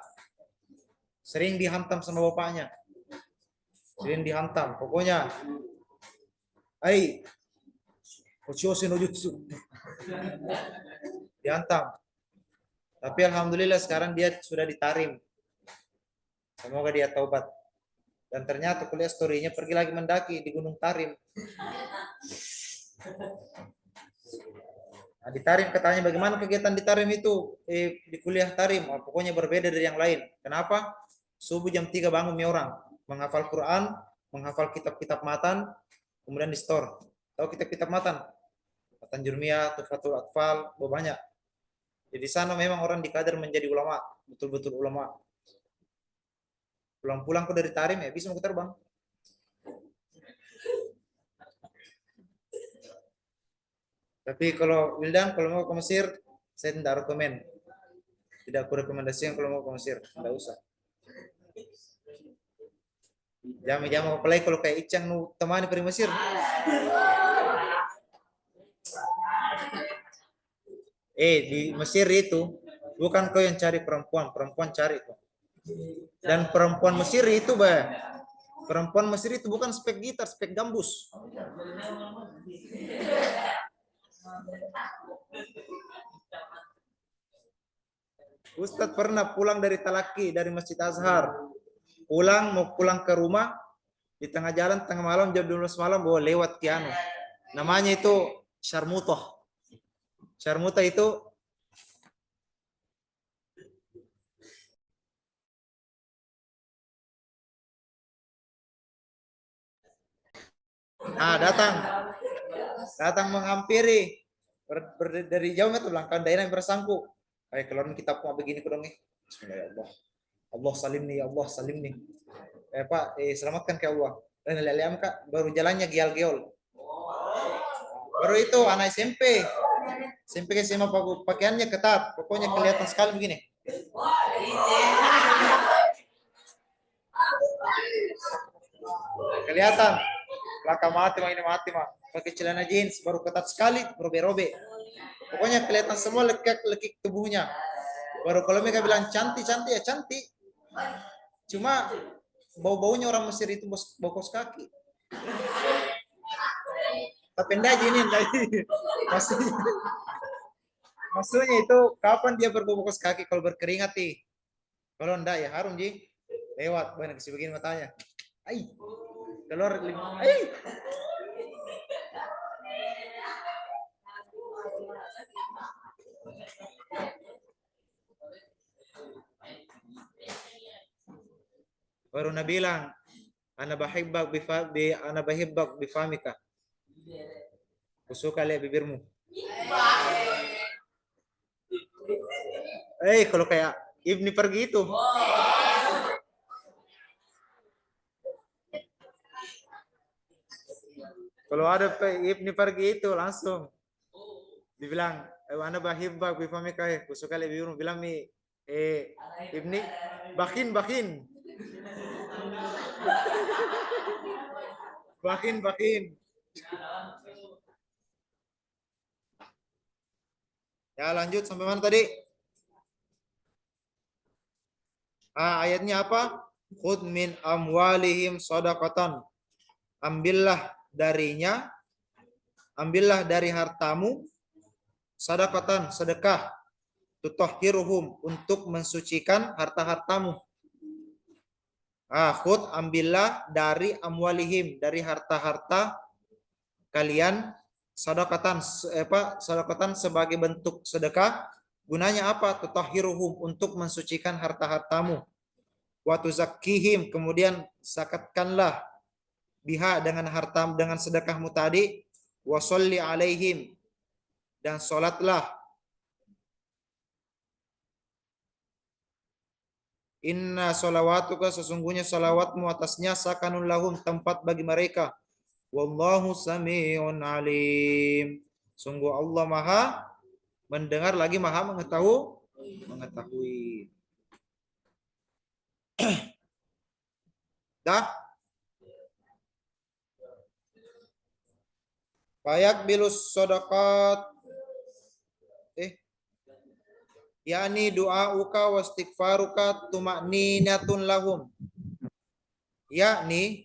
Sering dihantam sama bapaknya. Sering dihantam. Pokoknya, ai, Ochoshi no jutsu. Dihantam. Tapi alhamdulillah sekarang dia sudah ditarim. Semoga dia taubat. Dan ternyata kuliah story-nya pergi lagi mendaki di Gunung Tarim. Nah, di Tarim katanya bagaimana kegiatan di Tarim itu? Di kuliah Tarim, pokoknya berbeda dari yang lain. Kenapa? Subuh jam 3 bangun mi orang, menghafal Quran, menghafal kitab-kitab matan, kemudian di store. Tahu kitab-kitab matan? Matan Jurmiyah, Tuhfatul Atfal, banyak. Jadi sana memang orang dikader menjadi ulama, betul-betul ulama. Pulang-pulang kok dari Tarim ya bisa mau terbang. Tapi kalau Wildan, kalau mau ke Mesir, saya tidak rekomen. Tidak aku rekomendasikan kalau mau ke Mesir, tidak usah. Jam-jam apalagi kalau kayak Icang nu temani pergi Mesir. Di Mesir itu bukan kau yang cari perempuan, perempuan cari kau. Dan perempuan Mesir itu, perempuan Mesir itu bukan spek gitar, spek gambus. Ustadz pernah pulang dari Talaki, dari Masjid Azhar. Mau pulang ke rumah, di tengah jalan, tengah malam, jam 12 malam, lewat Kiano. Namanya itu Syarmutoh. Syarmutoh itu datang menghampiri dari jauh itu langkah daerah yang bersangku. Kayak keluarin kitab mau begini kudong nih. Bismillah, Allah salim nih, Allah salim nih. Pak, selamatkan ke Allah. Dan lihat kak, baru jalannya gial-giol. Baru itu anak SMP. SMP ke SMA pakaiannya ketat. Pokoknya kelihatan sekali begini. Kelihatan. Laka mati mah ini mati mah. Pakai celana jeans baru ketat sekali, robe-robe. Pokoknya kelihatan semua lekik tubuhnya. Baru kalau mereka bilang cantik ya cantik. Cuma bau-baunya orang Mesir itu bau kos kaki. Tapi enggak ini maksudnya itu kapan dia berbau kos kaki kalau berkeringat nih. Kalau enggak ya harum ji. Lewat banyak kasih begini matanya. Ai. Keluar ai. Baru Nabi bilang, ana bahibbak bifamika. Kusuka lihat bibirmu. Kalau kayak Ibni pergi itu. Kalau ada Ibni pergi itu langsung dibilang, ana bahibbak bifamika. Kusuka lihat bibirmu. Bilang nih, Ibni, bakin. Bakin. Ya lanjut sampai mana tadi? Ayatnya apa? Khud min amwalihim shadaqatan. Ambillah dari hartamu sadaqatan, sedekah, tutahhiruhum, untuk mensucikan harta-hartamu. Khud, ambillah dari amwalihim, dari harta-harta kalian, sadaqatan sebagai bentuk sedekah. Gunanya apa? Tutahhiruhum, untuk mensucikan harta-hartamu. Wa tuzakkihim, kemudian zakatkanlah biha, dengan harta, dengan sedekahmu tadi. Wa sholli alaihim, dan salatlah. Inna sholawatuka, sesungguhnya salawatmu atasnya, sakanun lahum, tempat bagi mereka. Wallahu sami'un alim. Sungguh Allah maha mendengar lagi maha mengetahui. Dah? Bayak bilus sodakat. yakni du'auka wa istighfaruka tuma'ninatun lahum, yakni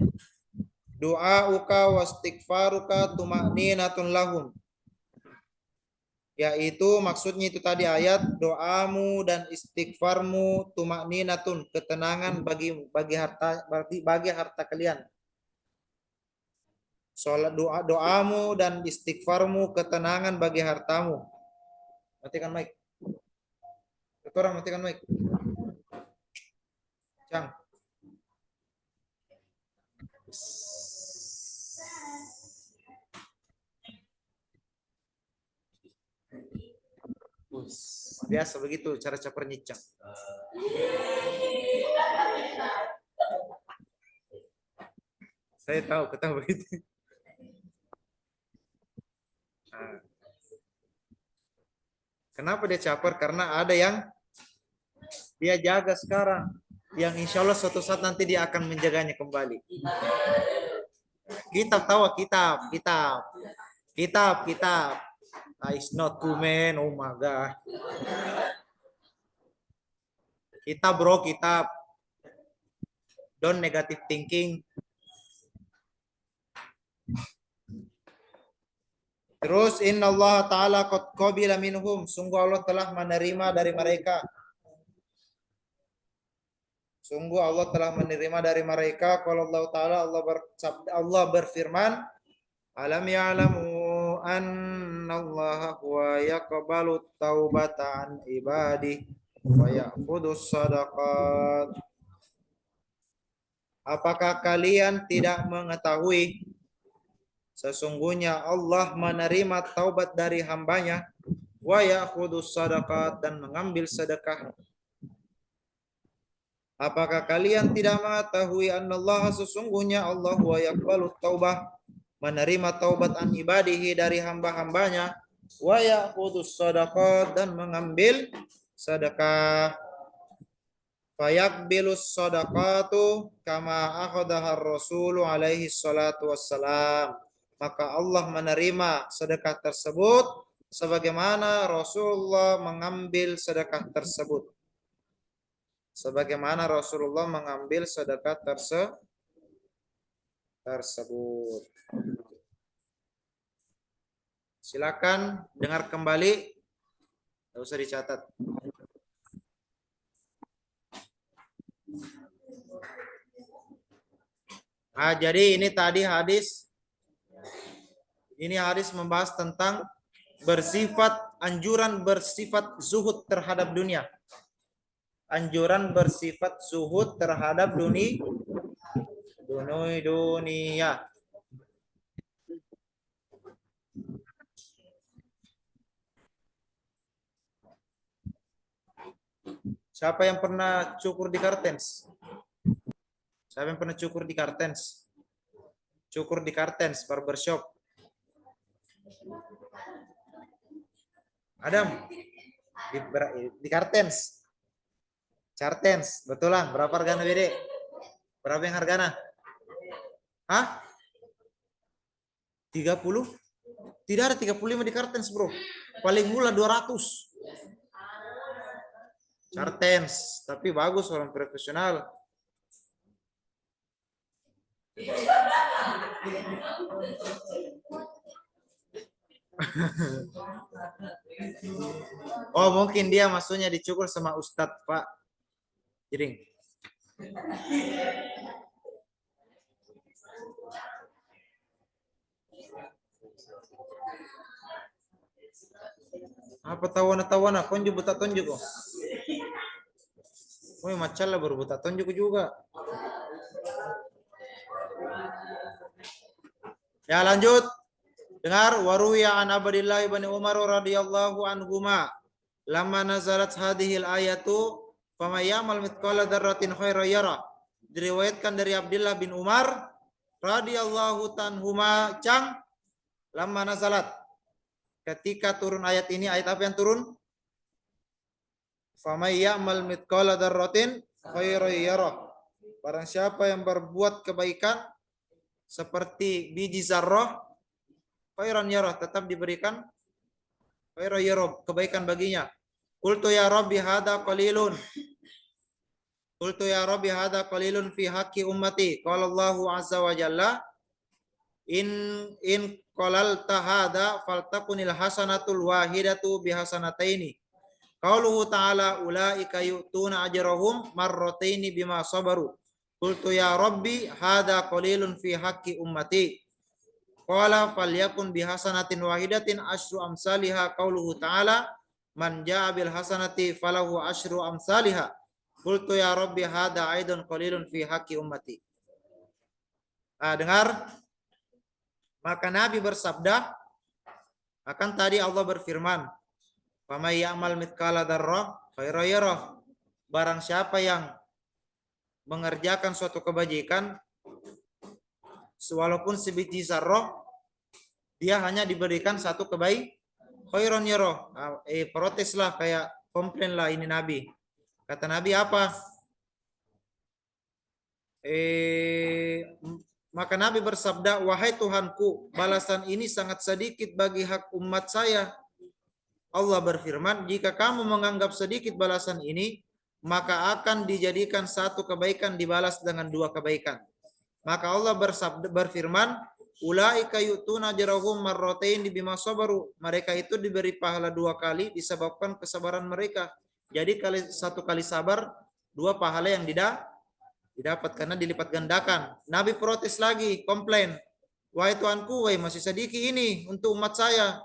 du'auka wa istighfaruka tuma'ninatun lahum, yaitu maksudnya itu tadi ayat doamu dan istighfarmu tuma'ninatun, ketenangan bagi harta kalian. Salat doamu dan istighfarmu ketenangan bagi hartamu. Matikan mic. Orang matikan mic. Cang. Biasa begitu cara caper nyicang. Saya tahu, ketahui begitu. Kenapa dia caper? Karena ada yang dia jaga sekarang, yang insya Allah suatu saat nanti dia akan menjaganya kembali. Kitab tahu, kitab. It's not cool, man. Oh my God. Kitab bro, kitab. Don't negative thinking. Terus inna Allah ta'ala qad qabila minhum, sungguh Allah telah menerima dari mereka. Sungguh Allah telah menerima dari mereka. Kalau Allah Ta'ala, Allah berfirman, alam ya'lamu anna Allah huwa yaqbalu taubata an ibadih wa ya'khudus sadaqat. Apakah kalian tidak mengetahui sesungguhnya Allah menerima taubat dari hambanya, wa ya'khudus sadaqat, dan mengambil sedekah. Apakah kalian tidak mengetahui annallaha, sesungguhnya Allah wa yaqbalu taubah, menerima taubat an ibadihi dari hamba-hambanya, wa ya'khudus sadaqat, dan mengambil sedekah. Fayaqbilus sadaqatu kama akhadaha ar-rasulu alaihi salatu wassalam. Maka Allah menerima sedekah tersebut sebagaimana Rasulullah mengambil sedekah tersebut. Sebagaimana Rasulullah mengambil sedekah tersebut. Silakan dengar kembali, tidak usah dicatat. Nah, jadi ini tadi hadis. Ini hadis membahas tentang anjuran bersifat zuhud terhadap dunia. Anjuran bersifat zuhud terhadap dunia. Siapa yang pernah cukur di Kartens? Siapa yang pernah cukur di Kartens? Cukur di Kartens, barbershop. Adam, di Kartens. Kartens, betulan. Berapa harganya, Bede? Berapa yang harganya? Hah? 30? Tidak ada 35 di Kartens, bro. Paling murah 200. Kartens, tapi bagus, orang profesional. Oh, mungkin dia maksudnya dicukur sama Ustadz Pak Jiring. Apa tawana konjuk buta tonjuk kok. Woi, macam lah baru buta tonjuk juga. Ya, lanjut. Dengar, waruya an Abdillah bin Umar radhiyallahu anhuma lamma nazalat hadhil ayatu famayamal mithqala dzarratin khairan yara. Diriwayatkan dari Abdullah bin Umar radhiyallahu anhuma cang lamma nazalat, ketika turun ayat ini. Ayat apa yang turun? Famayamal mithqala dzarratin khairan yara. Barang siapa yang berbuat kebaikan seperti biji zarrah, khairan yarah, tetap diberikan khairan yarah, kebaikan baginya. Qultu ya Rabbi hadza qalilun. Qultu ya Rabbi hadza qalilun fi haqqi ummati. Qala Allahu azza wa jalla in qalalta hadza faltakunil hasanatul wahidatu bihasanataini. Qauluhu ta'ala ulaika yu'tuna ajrahum marrataini bima sabaru. Qultu ya Rabbi hadza qalilun fi haqqi ummati. Qala falyakun bihasanatin wahidatin asyru amsalihha. Qauluhu ta'ala man jaa bil hasanati falahu asyru amsalihha. Qultu ya Rabbi hadza aidun qalilun fi haqqi ummati. Dengar, maka Nabi bersabda, akan tadi Allah berfirman, "Faman ya'mal mithqala dzarrah khairan yarah." Barang siapa yang mengerjakan suatu kebajikan walaupun sebiji zarrah, dia hanya diberikan satu kebaikan. Khairan yarah. Proteslah, kayak komplain lah ini Nabi. Kata Nabi apa? Maka Nabi bersabda, wahai Tuhanku, balasan ini sangat sedikit bagi hak umat saya. Allah berfirman, jika kamu menganggap sedikit balasan ini, maka akan dijadikan satu kebaikan dibalas dengan dua kebaikan. Maka Allah berfirman, ulaika yu'tuna ajrahum marratain bima sabaru. Mereka itu diberi pahala dua kali disebabkan kesabaran mereka. Jadi satu kali sabar, dua pahala yang didapat karena dilipat gandakan. Nabi protes lagi, komplain. Wahai Tuanku, masih sedikit ini untuk umat saya.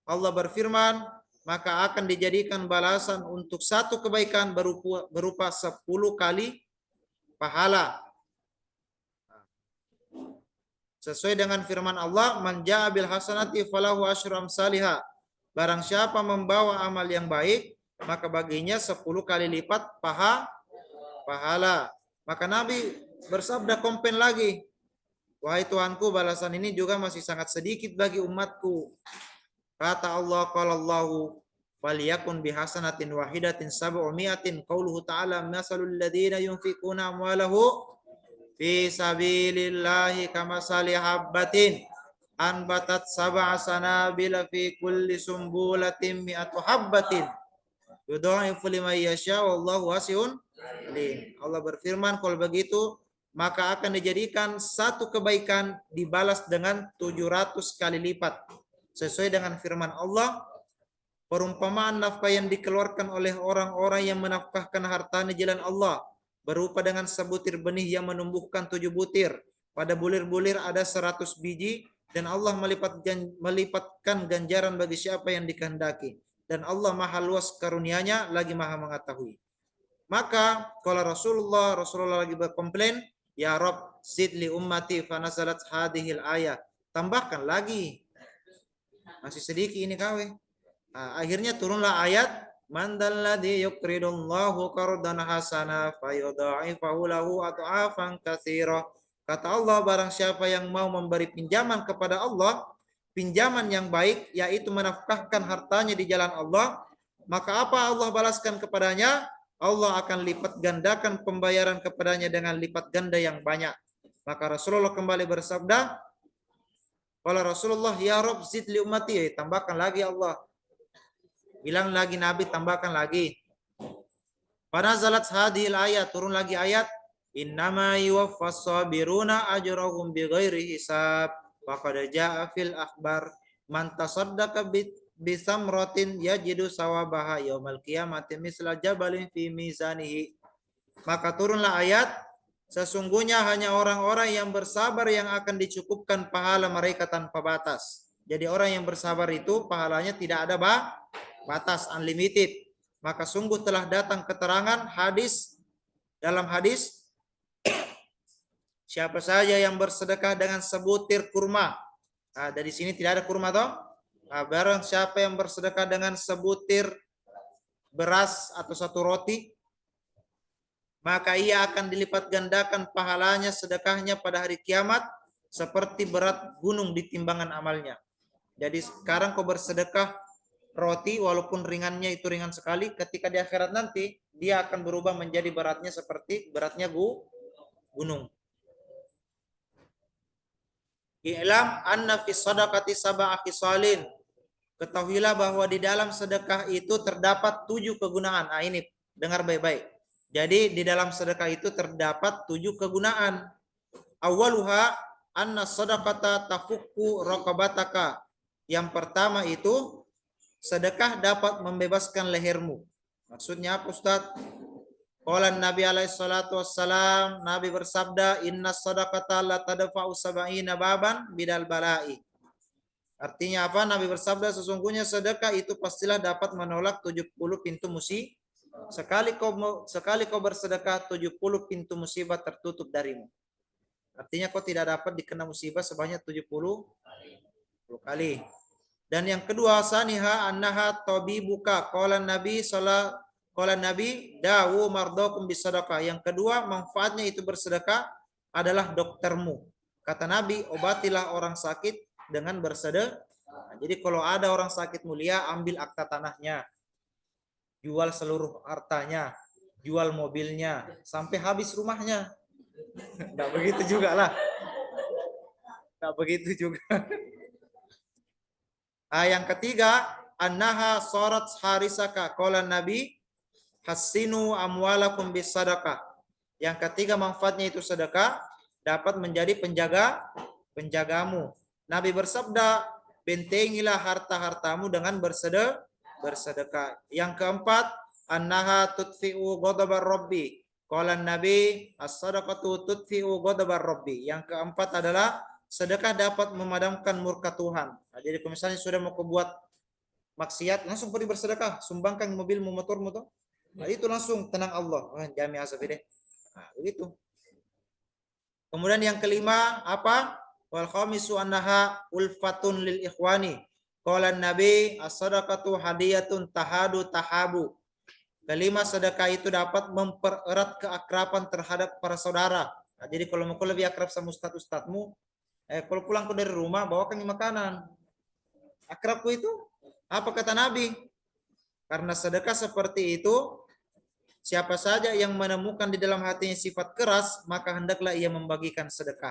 Allah berfirman, maka akan dijadikan balasan untuk satu kebaikan berupa 10 kali pahala. Sesuai dengan firman Allah, man jaa bil hasanati falahu asyru amsalihha. Barang siapa membawa amal yang baik, maka baginya 10 kali lipat pahala. Maka Nabi bersabda komplain lagi, wahai Tuhanku, balasan ini juga masih sangat sedikit bagi umatku. Kata Allah, qala Allahu falyakun bihasanatin wahidatin sab'umi'atin. Qauluhu ta'ala masalul ladzina yunfiquna amwalahu fi sabilillahi kamasali habbatin anbatat sab'a sanabila fi kulli sumbulatin mi'atu habbatin yudha'ifu liman yasha wallahu wasi'un alim. Allah berfirman, kalau begitu maka akan dijadikan satu kebaikan dibalas dengan 700 kali lipat. Sesuai dengan firman Allah, perumpamaan nafkah yang dikeluarkan oleh orang-orang yang menafkahkan hartanya di jalan Allah berupa dengan sebutir benih yang menumbuhkan 7 butir. Pada bulir-bulir ada 100 biji dan Allah melipatkan ganjaran bagi siapa yang dikehendaki. Dan Allah maha luas karunia-Nya lagi maha mengetahui. Maka kalau Rasulullah lagi berkomplain, ya Rabb zidli ummati fanazalat hadhil ayat. Tambahkan lagi. Masih sedikit ini kawe. Akhirnya turunlah ayat man dalladzi yuqridullahu qardan hasana fayudha'ifahu lahu at'afan katsira. Kata Allah, barang siapa yang mau memberi pinjaman kepada Allah, pinjaman yang baik, yaitu menafkahkan hartanya di jalan Allah, maka apa Allah balaskan kepadanya? Allah akan lipat gandakan pembayaran kepadanya dengan lipat ganda yang banyak. Maka Rasulullah kembali bersabda, kalau Rasulullah, ya Rabb zidli ummati, tambahkan lagi Allah. Bilang lagi Nabi, tambahkan lagi. Fanazalat hadhil ayat, turun lagi ayat, innama yuwaffas sabiruna ajrahum bighairi hisab. Faqad jaa fil akhbar man tasaddaqa bisamratin yajidu sawabaha yaumal qiyamati misla jabalin fi mizanihi. Maka turunlah ayat, sesungguhnya hanya orang-orang yang bersabar yang akan dicukupkan pahala mereka tanpa batas. Jadi orang yang bersabar itu pahalanya tidak ada batas, unlimited. Maka sungguh telah datang keterangan dalam hadis, siapa saja yang bersedekah dengan sebutir kurma. Dari sini tidak ada kurma toh? Barang siapa yang bersedekah dengan sebutir beras atau satu roti, maka ia akan dilipat gandakan pahalanya sedekahnya pada hari kiamat seperti berat gunung di timbangan amalnya. Jadi sekarang kau bersedekah roti, walaupun ringannya itu ringan sekali, ketika di akhirat nanti dia akan berubah menjadi beratnya seperti beratnya gunung. I'lam anna fi sadaqati sab'a khisalin. Ketahuilah bahwa di dalam sedekah itu terdapat 7 kegunaan. Ah, ini dengar baik-baik. Jadi di dalam sedekah itu terdapat 7 kegunaan. Awaluha anna sadaqata tafukku raqabataka. Yang pertama itu sedekah dapat membebaskan lehermu. Maksudnya apa, Ustaz? Qala Nabi alaihi salatu wassalam, Nabi bersabda, inna sadaqata la tadfa'u sab'ina baban bidal bala'i. Artinya apa? Nabi bersabda, sesungguhnya sedekah itu pastilah dapat menolak 70 pintu musibah. Sekali kau bersedekah, 70 pintu musibah tertutup darimu. Artinya kau tidak dapat dikena musibah sebanyak 70 kali. Dan yang kedua, saniha annaha tabibuka. Qala Nabi dawu mardokum bisadaqah. Yang kedua, manfaatnya itu bersedekah adalah doktermu. Kata Nabi, obatilah orang sakit dengan bersedekah. Nah, jadi kalau ada orang sakit mulia, ambil akta tanahnya, jual seluruh hartanya, jual mobilnya, sampai habis rumahnya. Tidak begitu juga lah. Tidak begitu juga. Yang ketiga, annaha sorat harisaka. Qala Nabi, hassinu amwalakum bisadaqah. Yang ketiga, manfaatnya itu sedekah dapat menjadi penjagamu. Nabi bersabda, bentengilah harta-hartamu dengan bersedekah. Yang keempat, annaha tudfi'u ghadabar rabbi. Qala Nabi, as-sadaqatu tudfi'u ghadabar rabbi. Yang keempat adalah sedekah dapat memadamkan murka Tuhan. Nah, jadi kalau misalnya sudah mau buat maksiat, langsung pergi bersedekah, sumbangkan mobilmu, motormu tuh. Nah, itu langsung tenang Allah. Jami asap deh. Nah, begitu. Kemudian yang kelima apa? Wal khamisu annaha ulfatun lil ikhwani. Qala Nabi, as-sadaqatu hadiyatun tahabu. Kelima, sedekah itu dapat mempererat keakraban terhadap para saudara. Nah, jadi kalau mau lebih akrab sama ustadmu, kalau pulang dari rumah bawakan makanan. Akrabku itu apa kata Nabi? Karena sedekah seperti itu, siapa saja yang menemukan di dalam hatinya sifat keras, maka hendaklah ia membagikan sedekah.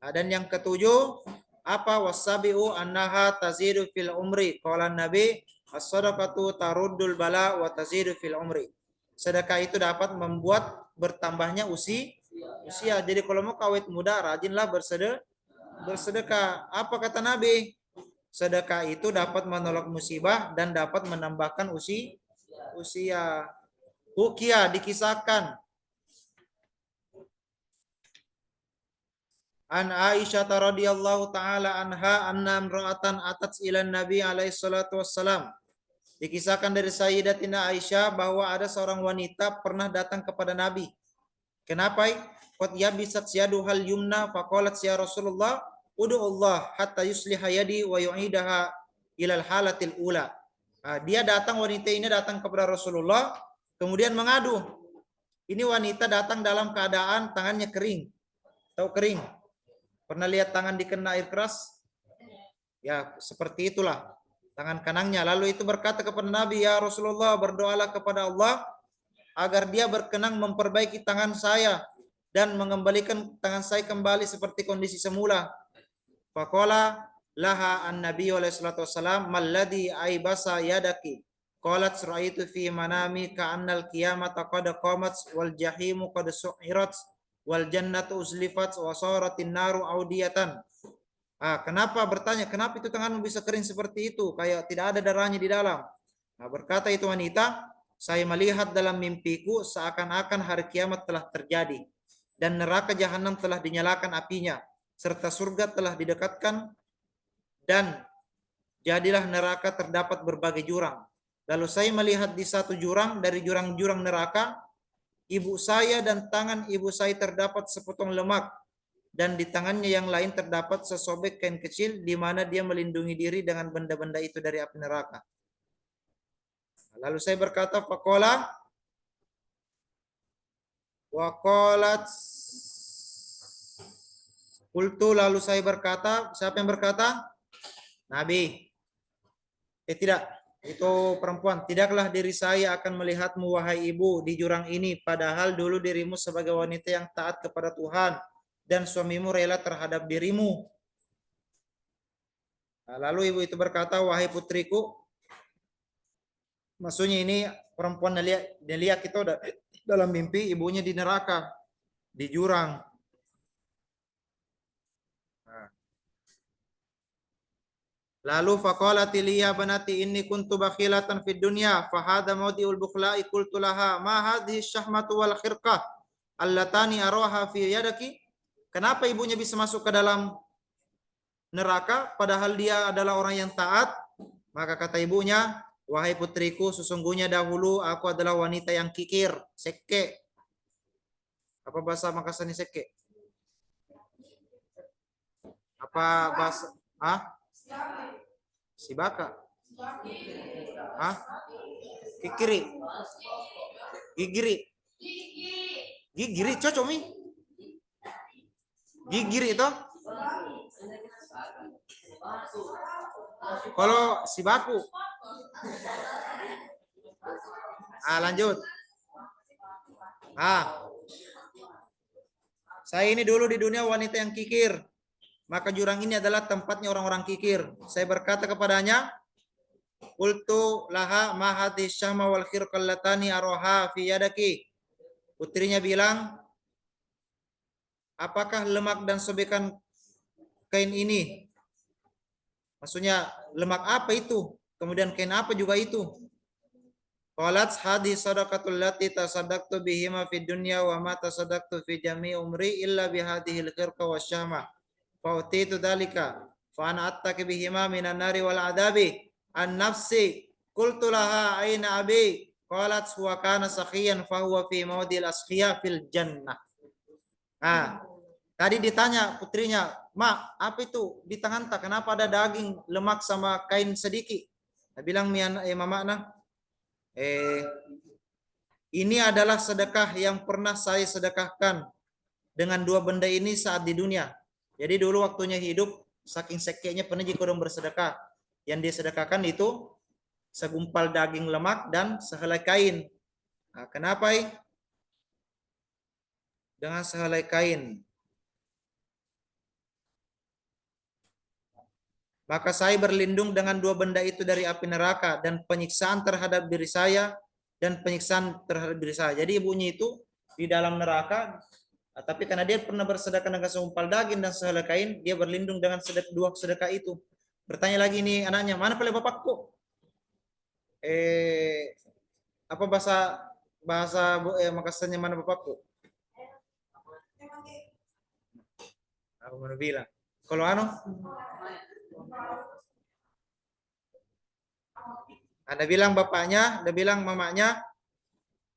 Dan yang ketujuh, apa? Wasabi'u annaha tazidu fil umri. Qala Nabi, as-sadaqatu taruddul bala wa tazidu fil umri. Sedekah itu dapat membuat bertambahnya usia. Jadi kalau mau kawet muda, rajinlah bersedekah. Apa kata Nabi? Sedekah itu dapat menolak musibah dan dapat menambahkan usia. Hukia dikisahkan an Aisyah radhiyallahu taala anha anna imra'atan atat ila Nabi alaihi salatu wassalam. Dikisahkan dari Sayyidatina Aisyah bahwa ada seorang wanita pernah datang kepada Nabi. Kenapa? Qad yabisat yaduhal yumna faqalat ya Rasulullah ud'u Allah hatta yusliha yadi wa yu'idaha ilal halatil ula. Dia datang, wanita ini datang kepada Rasulullah kemudian mengadu. Ini wanita datang dalam keadaan tangannya kering. Tahu kering? Pernah lihat tangan dikena air keras? Ya, seperti itulah tangan kanannya. Lalu itu berkata kepada Nabi, ya Rasulullah, berdoalah kepada Allah agar dia berkenan memperbaiki tangan saya dan mengembalikan tangan saya kembali seperti kondisi semula. Faqala laha an-nabi alaihi salatu wasalam malladhi aibasa yadaki. Qalat ra'aitu fi manami ka'annal qiyamata qad qamat wal jahimu qad su'irat wal jannatu uzlifat wa saratin naru audiyatan. Kenapa bertanya, kenapa itu tanganmu bisa kering seperti itu, kayak tidak ada darahnya di dalam? Berkata itu wanita, saya melihat dalam mimpiku seakan-akan hari kiamat telah terjadi dan neraka jahanam telah dinyalakan apinya serta surga telah didekatkan dan jadilah neraka terdapat berbagai jurang. Lalu saya melihat di satu jurang dari jurang-jurang neraka, ibu saya dan tangan ibu saya terdapat sepotong lemak dan di tangannya yang lain terdapat sesobek kain kecil di mana dia melindungi diri dengan benda-benda itu dari api neraka. Lalu saya berkata, faqala wa qalat qultu, lalu saya berkata, siapa yang berkata? Nabi. Tidak, itu perempuan. Tidaklah diri saya akan melihatmu wahai ibu di jurang ini, padahal dulu dirimu sebagai wanita yang taat kepada Tuhan dan suamimu rela terhadap dirimu. Nah, lalu ibu itu berkata, wahai putriku, maksudnya ini perempuan dia lihat kita udah dalam mimpi ibunya di neraka, di jurang. Nah, lalu faqalat liya banati inni kuntu bakhilatan fid dunya fa hadha mawdi'ul bukhla'i qultu laha ma hadhihi syahmatu wal khirqah allatani araha fi yadaki. Kenapa ibunya bisa masuk ke dalam neraka padahal dia adalah orang yang taat? Maka kata ibunya, wahai putriku, sesungguhnya dahulu aku adalah wanita yang kikir, seke. Apa bahasa Makassar ini seke? Apa bahasa? Ah? Sibaka? Ah? Kikiri? Gigiri? Gigiri cocok mi? Gigiri itu? Kalau sibaku? Lanjut. Saya ini dulu di dunia wanita yang kikir. Maka jurang ini adalah tempatnya orang-orang kikir. Saya berkata kepadanya, qultu laha ma hadhihi syahma wal khirqal latani aroha fi yadaki. Putrinya bilang, apakah lemak dan sobekan kain ini? Maksudnya lemak apa itu? Kemudian kain apa juga itu? Qalat hadhi sadaqatul lati tasaddaqtu bihima fid dunya wa ma tasaddaqtu fi jami' umri illa bi hadhihi al-khirqa wasyama. Fa utitu dzalika fa ana attaqi bihima minan nari wal adabi an nafsi. Qultu laha aina abi? Qalat huwa kana sakhiyan fa huwa fi mawdil askhiya fil jannah. Tadi ditanya putrinya, "Ma, apa itu di tangan tak? Kenapa ada daging, lemak sama kain sedikit?" Dia bilang, "Mama nah, ini adalah sedekah yang pernah saya sedekahkan dengan dua benda ini saat di dunia." Jadi dulu waktunya hidup, saking sekenya pernah jika orang bersedekah. Yang disedekahkan itu segumpal daging lemak dan sehelai kain. Nah, kenapa? Dengan sehelai kain. Maka saya berlindung dengan dua benda itu dari api neraka dan penyiksaan terhadap diri saya dan penyiksaan terhadap diri saya. Jadi ibunya itu di dalam neraka, tapi karena dia pernah bersedekah dengan seumpal daging dan sehelai kain, dia berlindung dengan dua sedekah itu. Bertanya lagi nih anaknya, mana pale bapakku? Apa bahasa Makassarnya mana bapakku? Aku mau bilang. Kalau Anda bilang bapaknya, Anda bilang mamanya,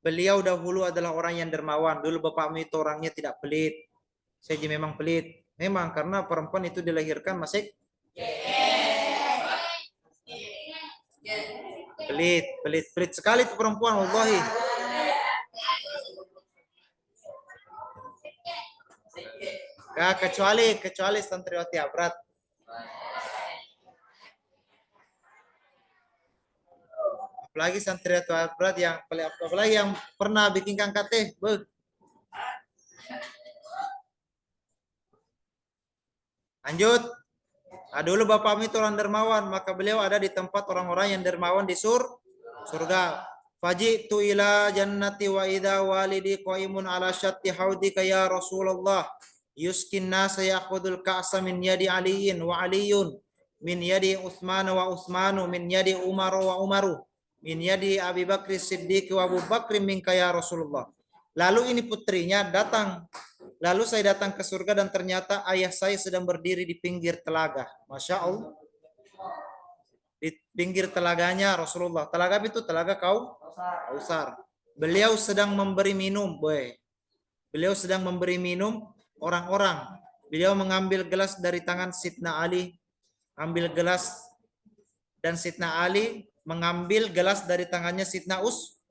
beliau dahulu adalah orang yang dermawan. Dulu bapakmu itu orangnya tidak pelit. Saya memang pelit. Memang karena perempuan itu dilahirkan masih pelit sekali itu perempuan, wallahi. Ya, kecuali santriwati abrat. Apalagi santriwati abrat yang apalagi yang pernah bikin KKT, Lanjut. Nah, dulu bapakmu itu orang dermawan, maka beliau ada di tempat orang-orang yang dermawan di surga. Fajitu ila jannati wa idza walidi qaimun ala syatti haudika ya Rasulullah. Yuskin nasa ya'khudul ka'sa min yadi aliyin wa aliyun min yadi Utsman wa Utsmanu min yadi Umar wa Umaru min yadi Abi Bakri Siddiq wa Abu Bakri minka ya Rasulullah. Lalu ini putrinya datang. Lalu saya datang ke surga dan ternyata ayah saya sedang berdiri di pinggir telaga. Masya Allah. Di pinggir telaganya Rasulullah. Telaga itu telaga Kausar. Beliau sedang memberi minum, boy. Beliau sedang memberi minum orang-orang. Beliau mengambil gelas dari tangan Sidna Ali, ambil gelas, dan Sidna Ali mengambil gelas dari tangannya Sidna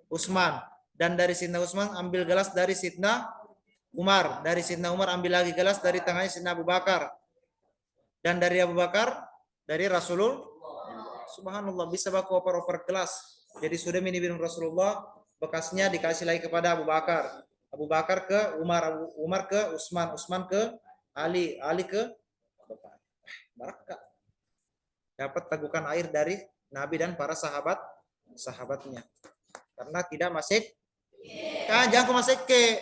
Utsman, dan dari Sidna Utsman ambil gelas dari Sidna Umar, dari Sidna Umar ambil lagi gelas dari tangannya Sidna Abu Bakar, dan dari Abu Bakar dari Rasulullah. Subhanallah, bisa baku oper-oper gelas. Jadi sudah minum Rasulullah, bekasnya dikasih lagi kepada Abu Bakar. Abu Bakar ke Umar, Umar ke Utsman, Utsman ke Ali, Ali ke Barakah. dapat tegukan air dari Nabi dan para sahabatnya. Karena tidak masuk, kan jangan masuk ke,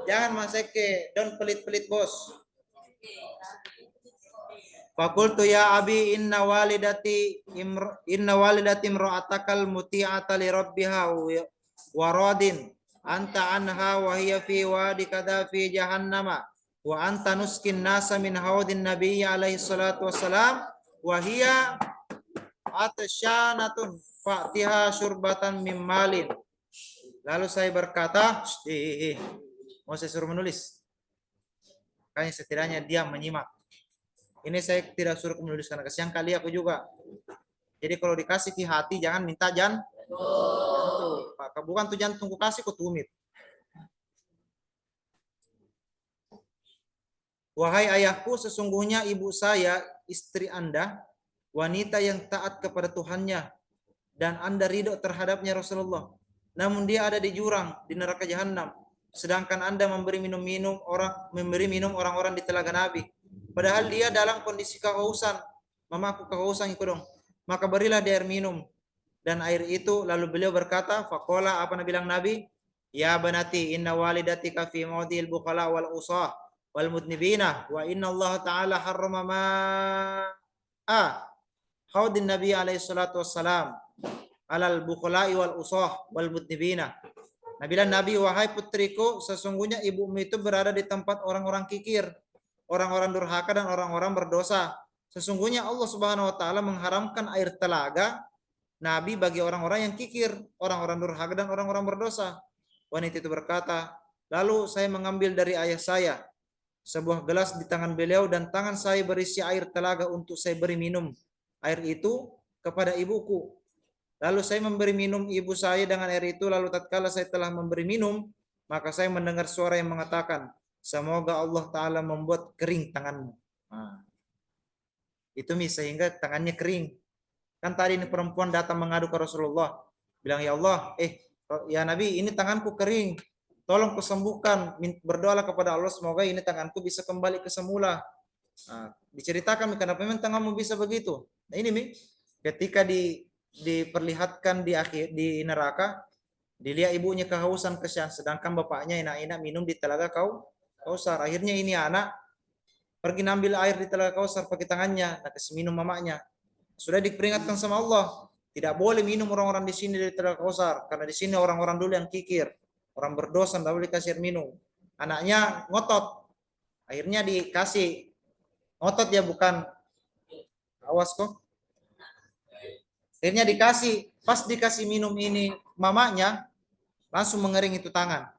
jangan masuk ke, don pelit-pelit bos. Fakultu ya abi inna walidati imra'atakal muti'ata li rabbiha waradin anta anha wa hiya fi wadi kada fi jahannama wa anta nuskin nasa min haudin nabiyyi alaihi salatu wassalam wa hiya atsyanatun fa'tiha syurbatan min malin. Lalu saya berkata, mau saya suruh menulis. Makanya setidaknya dia menyimak. Ini saya tidak suruh menulis karena kasihan kali aku juga. Jadi kalau dikasih ke hati jangan minta jantung. Bukan tuh jantungku kasih ku tumit. Wahai ayahku, sesungguhnya ibu saya, istri Anda, wanita yang taat kepada Tuhannya dan Anda ridho terhadapnya Rasulullah. Namun dia ada di jurang di neraka jahanam. Sedangkan Anda memberi minum orang-orang di telaga Nabi. Padahal dia dalam kondisi kehausan. Mamaku kehausan itu dong. Maka berilah dia air minum. Dan air itu lalu beliau berkata, faqala, apa bilang Nabi? Ya banati inna walidatika fi maudil bukhala wal usah wal mudnibina wa inna Allah ta'ala harrama ma'a haudin Nabi alaihi salatu wassalam alal bukhalai wal usah wal mudnibina. Nabi, wahai putriku, sesungguhnya ibumu itu berada di tempat orang-orang kikir, orang-orang durhaka dan orang-orang berdosa. Sesungguhnya Allah Subhanahu wa taala mengharamkan air telaga Nabi bagi orang-orang yang kikir, orang-orang durhaka dan orang-orang berdosa. Wanita itu berkata, lalu saya mengambil dari ayah saya sebuah gelas di tangan beliau dan tangan saya berisi air telaga untuk saya beri minum air itu kepada ibuku. Lalu saya memberi minum ibu saya dengan air itu, lalu tatkala saya telah memberi minum, maka saya mendengar suara yang mengatakan, semoga Allah Ta'ala membuat kering tanganmu. Nah, itu sehingga tangannya kering. Kan tadi ini perempuan datang mengadu ke Rasulullah. Bilang, ya Allah, ya Nabi, ini tanganku kering. Tolong kusembuhkan. Berdoalah kepada Allah, semoga ini tanganku bisa kembali ke semula. Nah, diceritakan, kenapa memang tanganmu bisa begitu. Nah ini, ketika diperlihatkan di neraka, dilihat ibunya kehausan kesian, sedangkan bapaknya enak-enak minum di telaga Kausar. Akhirnya ini anak pergi ngambil air di telaga Kausar pakai tangannya, nah kasih minum mamanya. Sudah diperingatkan sama Allah, tidak boleh minum orang-orang di sini dari telaga Kausar, karena di sini orang-orang dulu yang kikir, orang berdosa, tidak boleh kasih air minum. Anaknya ngotot, akhirnya dikasih, ngotot ya bukan, awas kok. Akhirnya dikasih, pas dikasih minum ini mamanya, langsung mengering itu tangan.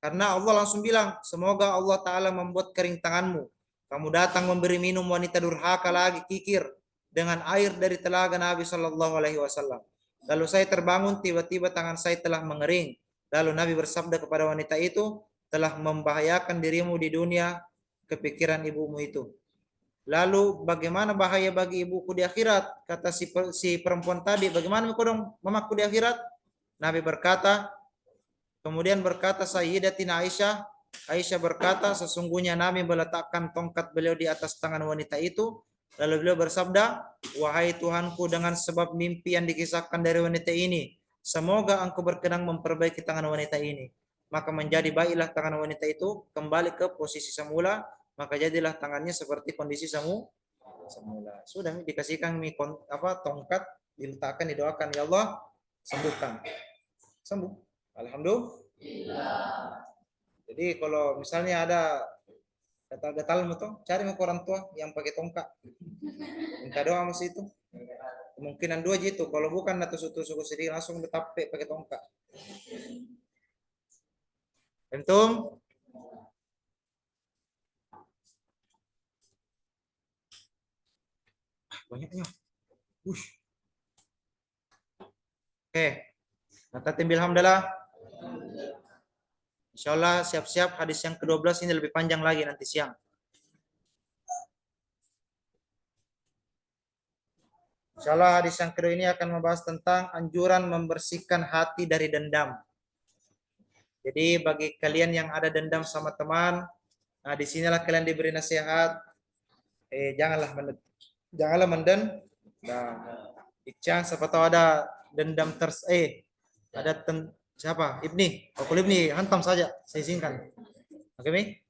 Karena Allah langsung bilang, semoga Allah Ta'ala membuat kering tanganmu. Kamu datang memberi minum wanita durhaka lagi kikir dengan air dari telaga Nabi Shallallahu Alaihi Wasallam. Lalu saya terbangun, tiba-tiba tangan saya telah mengering. Lalu Nabi bersabda kepada wanita itu, telah membahayakan dirimu di dunia, kepikiran ibumu itu. Lalu bagaimana bahaya bagi ibuku di akhirat? Kata si perempuan tadi, bagaimana mamaku di akhirat? Nabi berkata, kemudian berkata Sayyidatina Aisyah, Aisyah berkata, sesungguhnya Nabi meletakkan tongkat beliau di atas tangan wanita itu. Lalu beliau bersabda, wahai Tuhanku, dengan sebab mimpi yang dikisahkan dari wanita ini, semoga engkau berkenan memperbaiki tangan wanita ini. Maka menjadi baiklah tangan wanita itu kembali ke posisi semula, maka jadilah tangannya seperti kondisi semula. Sudah dikasihkan tongkat, diletakkan, didoakan, ya Allah sembuhkan, sembuh. Alhamdulillah. Jadi kalau misalnya ada gatal-gatal tuh, cari ke orang tua yang pakai tongkat, minta doa masih itu. Kemungkinan dua gitu, kalau bukan tusuk-tusuk sedikit langsung ditape pakai tongkat. Entum? Banyaknya. Oke. Nah, timbil alhamdulillah. Insyaallah siap-siap hadis yang ke-12 ini lebih panjang lagi nanti siang. Insyaallah hadis yang kedua ini akan membahas tentang anjuran membersihkan hati dari dendam. Jadi bagi kalian yang ada dendam sama teman, Nah, di sinilah kalian diberi nasihat. Janganlah menden. Nah, Icang, siapa tahu ada dendam ada siapa? Ibni. Kalau Ibni hantam saja, saya izinkan. Oke, Mi?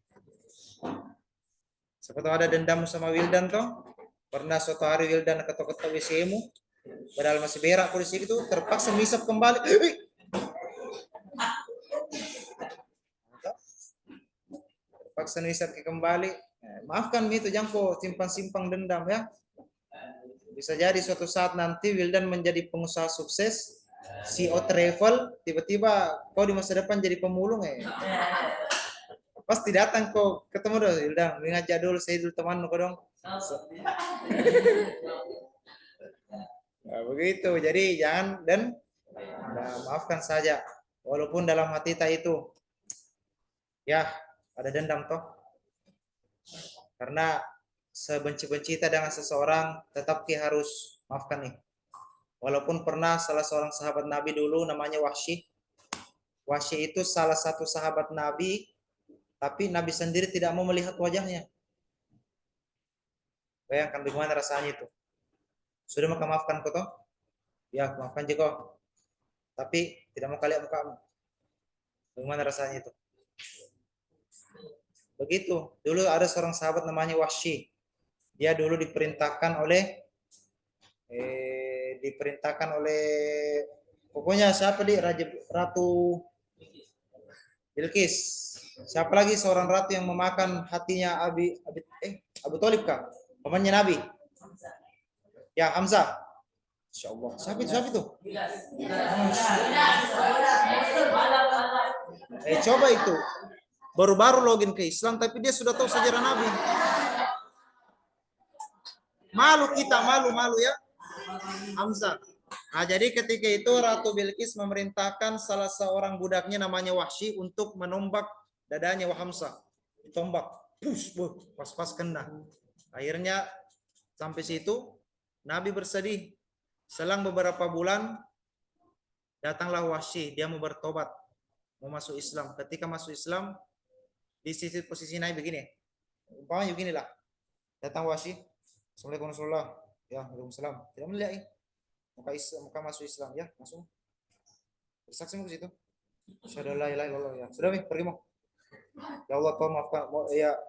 Siapa tahu ada dendam sama Wildan toh? Pernah suatu hari Wildan ketok-ketok WC-mu, padahal masih berak polisi itu terpaksa misap kembali. Terpaksa misap kembali. Maafkan Mi itu, jangan simpan-simpan dendam ya. Bisa jadi suatu saat nanti Wildan menjadi pengusaha sukses, CEO travel, tiba-tiba kau di masa depan jadi pemulung ya. Pasti datang kok ketemu dong Wildan, ngajak dulu saya dulu teman kau dong. Nah, begitu. Jadi jangan maafkan saja. Walaupun dalam hati kita itu ya ada dendam toh. Karena sebenci-benci kita dengan seseorang tetap kita harus maafkan nih. Walaupun pernah salah seorang sahabat Nabi dulu namanya Wahsy. Wahsy itu salah satu sahabat Nabi, tapi Nabi sendiri tidak mau melihat wajahnya. Bayangkan bagaimana rasanya itu. Sudah maka maafkan kau toh? Ya, maafkan juga. Tapi tidak mau kalian mukamu. Bagaimana rasanya itu? Begitu. Dulu ada seorang sahabat namanya Wahsy. Dia dulu diperintahkan oleh pokoknya siapa Ratu Bilqis. Siapa lagi seorang ratu yang memakan hatinya Abu Thalib kah? Pamannya Nabi. Ya, Hamzah. Insyaallah. Siapa itu? Coba itu. Baru-baru login ke Islam tapi dia sudah tahu sejarah Nabi. Malu kita, malu ya. Hamzah. Nah, jadi ketika itu Ratu Bilqis memerintahkan salah seorang budaknya namanya Wahsy untuk menombak dadanya Hamzah. Ditombak. Pas-pas kena. Akhirnya sampai situ Nabi bersedih. Selang beberapa bulan datanglah Wahsy, dia mau bertobat, mau masuk Islam. Ketika masuk Islam, di sisi posisi Nabi begini. Umpamanya beginilah. Datang Wahsy, Assalamualaikum warahmatullahi wabarakatuh. Ya, Waalaikumsalam. Tidak melihat muka masuk Islam ya, masuk. Bersaksi mau ke situ. Asyhadu la ilaha illallah ya. Sudah Mi, pergi mau. Ya Allah, tolong maafkan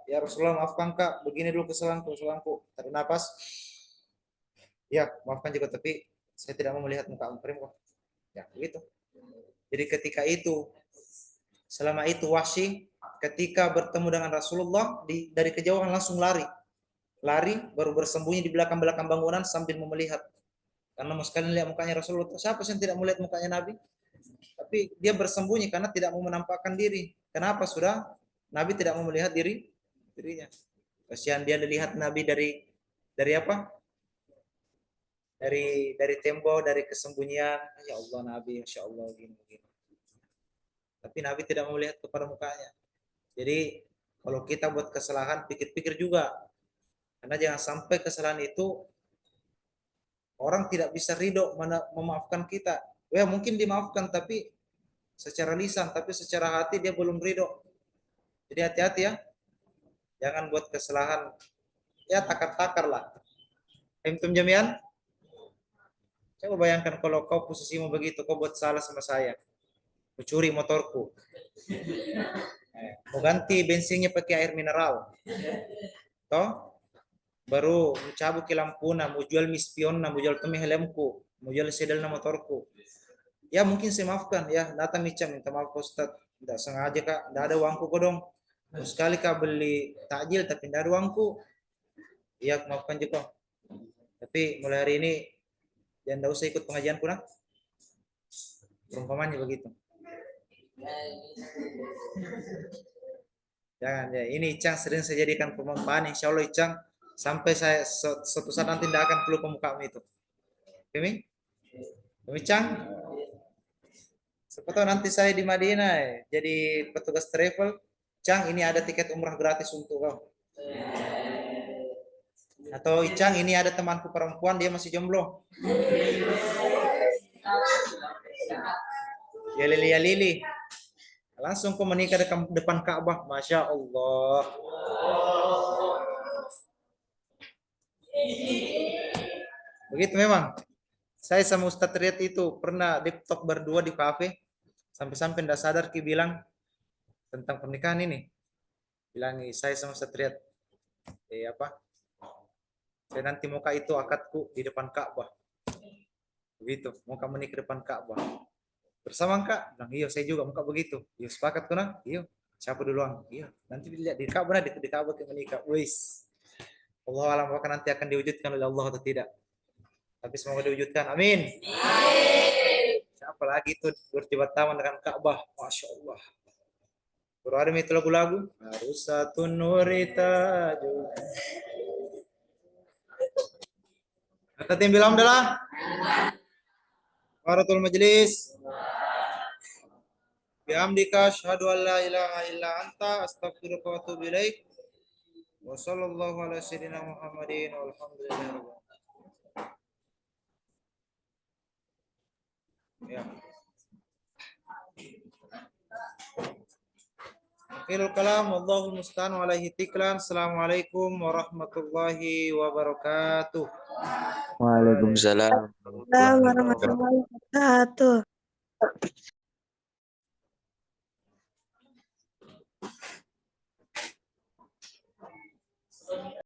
ya Rasulullah, maafkan Kak, begini dulu kesalahanku. Tarik napas. Ya, maafkan juga tapi saya tidak mau melihat muka Pergi kok. Ya, begitu. Jadi ketika itu selama itu Wahsy ketika bertemu dengan Rasulullah dari kejauhan langsung lari baru bersembunyi di belakang bangunan sambil melihat karena mau sekali lihat mukanya Rasulullah. Siapa sih yang tidak melihat mukanya Nabi? Tapi dia bersembunyi karena tidak mau menampakkan diri. Kenapa? Sudah Nabi tidak mau melihat dirinya. Kasihan dia dilihat Nabi dari apa? Dari tembok, dari kesembunyian. Ya Allah Nabi, Masya Allah gini. Tapi Nabi tidak mau melihat kepada mukanya. Jadi kalau kita buat kesalahan, pikir-pikir juga. Karena jangan sampai kesalahan itu orang tidak bisa ridho memaafkan kita. Ya mungkin dimaafkan tapi secara lisan, tapi secara hati dia belum ridho. Jadi hati-hati ya. Jangan buat kesalahan. Ya takar-takar lah. Entum jamian? Coba bayangkan kalau kau posisimu begitu, kau buat salah sama saya. Kau curi motorku. Mau ganti bensinnya pakai air mineral. Toh? Baru cabut ke lampuna, mau jual mispion, mau jual kami helmku, mau jual sedel motorku. Ya mungkin saya maafkan ya, datang minta maaf Ustaz, tidak sengaja Kak, tidak ada uangku kok dong. Sekali Kak beli takjil tapi tidak ada uangku. Ya maafkan juga. Tapi mulai hari ini jangan usah ikut pengajian kurang. Perumpamannya begitu. Jangan ya, ini Icang sering saya jadikan perumpamaan. Insya Allah Icang sampai saya suatu saat nanti tidak akan perlu pemukamu itu. Oke, Icang? Siapa tahu nanti saya di Madinah jadi petugas travel. Cang, ini ada tiket umrah gratis untuk kau. Atau Icang, ini ada temanku perempuan dia masih jomblo. Ya Lili. Langsung kau menikah di depan Ka'bah, masya Allah. Begitu memang. Saya sama Ustadz Riyad itu pernah deep talk berdua di kafe, sampai-sampai tidak sadar Ki bilang tentang pernikahan ini. Bilang saya sama Ustadz Riyad, apa? Saya nanti muka itu akadku di depan Ka'bah. Begitu, muka menikah di depan Ka'bah. Bersama Kak? Bilang, iya saya juga muka begitu. Iya sepakat kena? Iya. Siapa duluan? Iya. Nanti dilihat di Ka'bah, di Ka'bah kita menikah. Wis. Allah alam apakah nanti akan diwujudkan oleh Allah atau tidak. Tapi semoga diwujudkan. Amin. Siapa lagi itu bertiba-tiba dengan Ka'bah? Masya Allah. Berada itu lagu-lagu. Harus satu nurita juga. Kata tim bilang adalah Waratul Majlis. Bihamdika asyhadu an la ilaha illa anta astaghfiruka wa atubu ilaik. Wa sallallahu ala sayyidina Muhammadin walhamdulillah. Ya. Akhirul kalam wallahul musta'an wa alaihi tiklan. Assalamualaikum warahmatullahi wabarakatuh. Waalaikumsalam warahmatullahi wabarakatuh. Warahmatullahi wabarakatuh.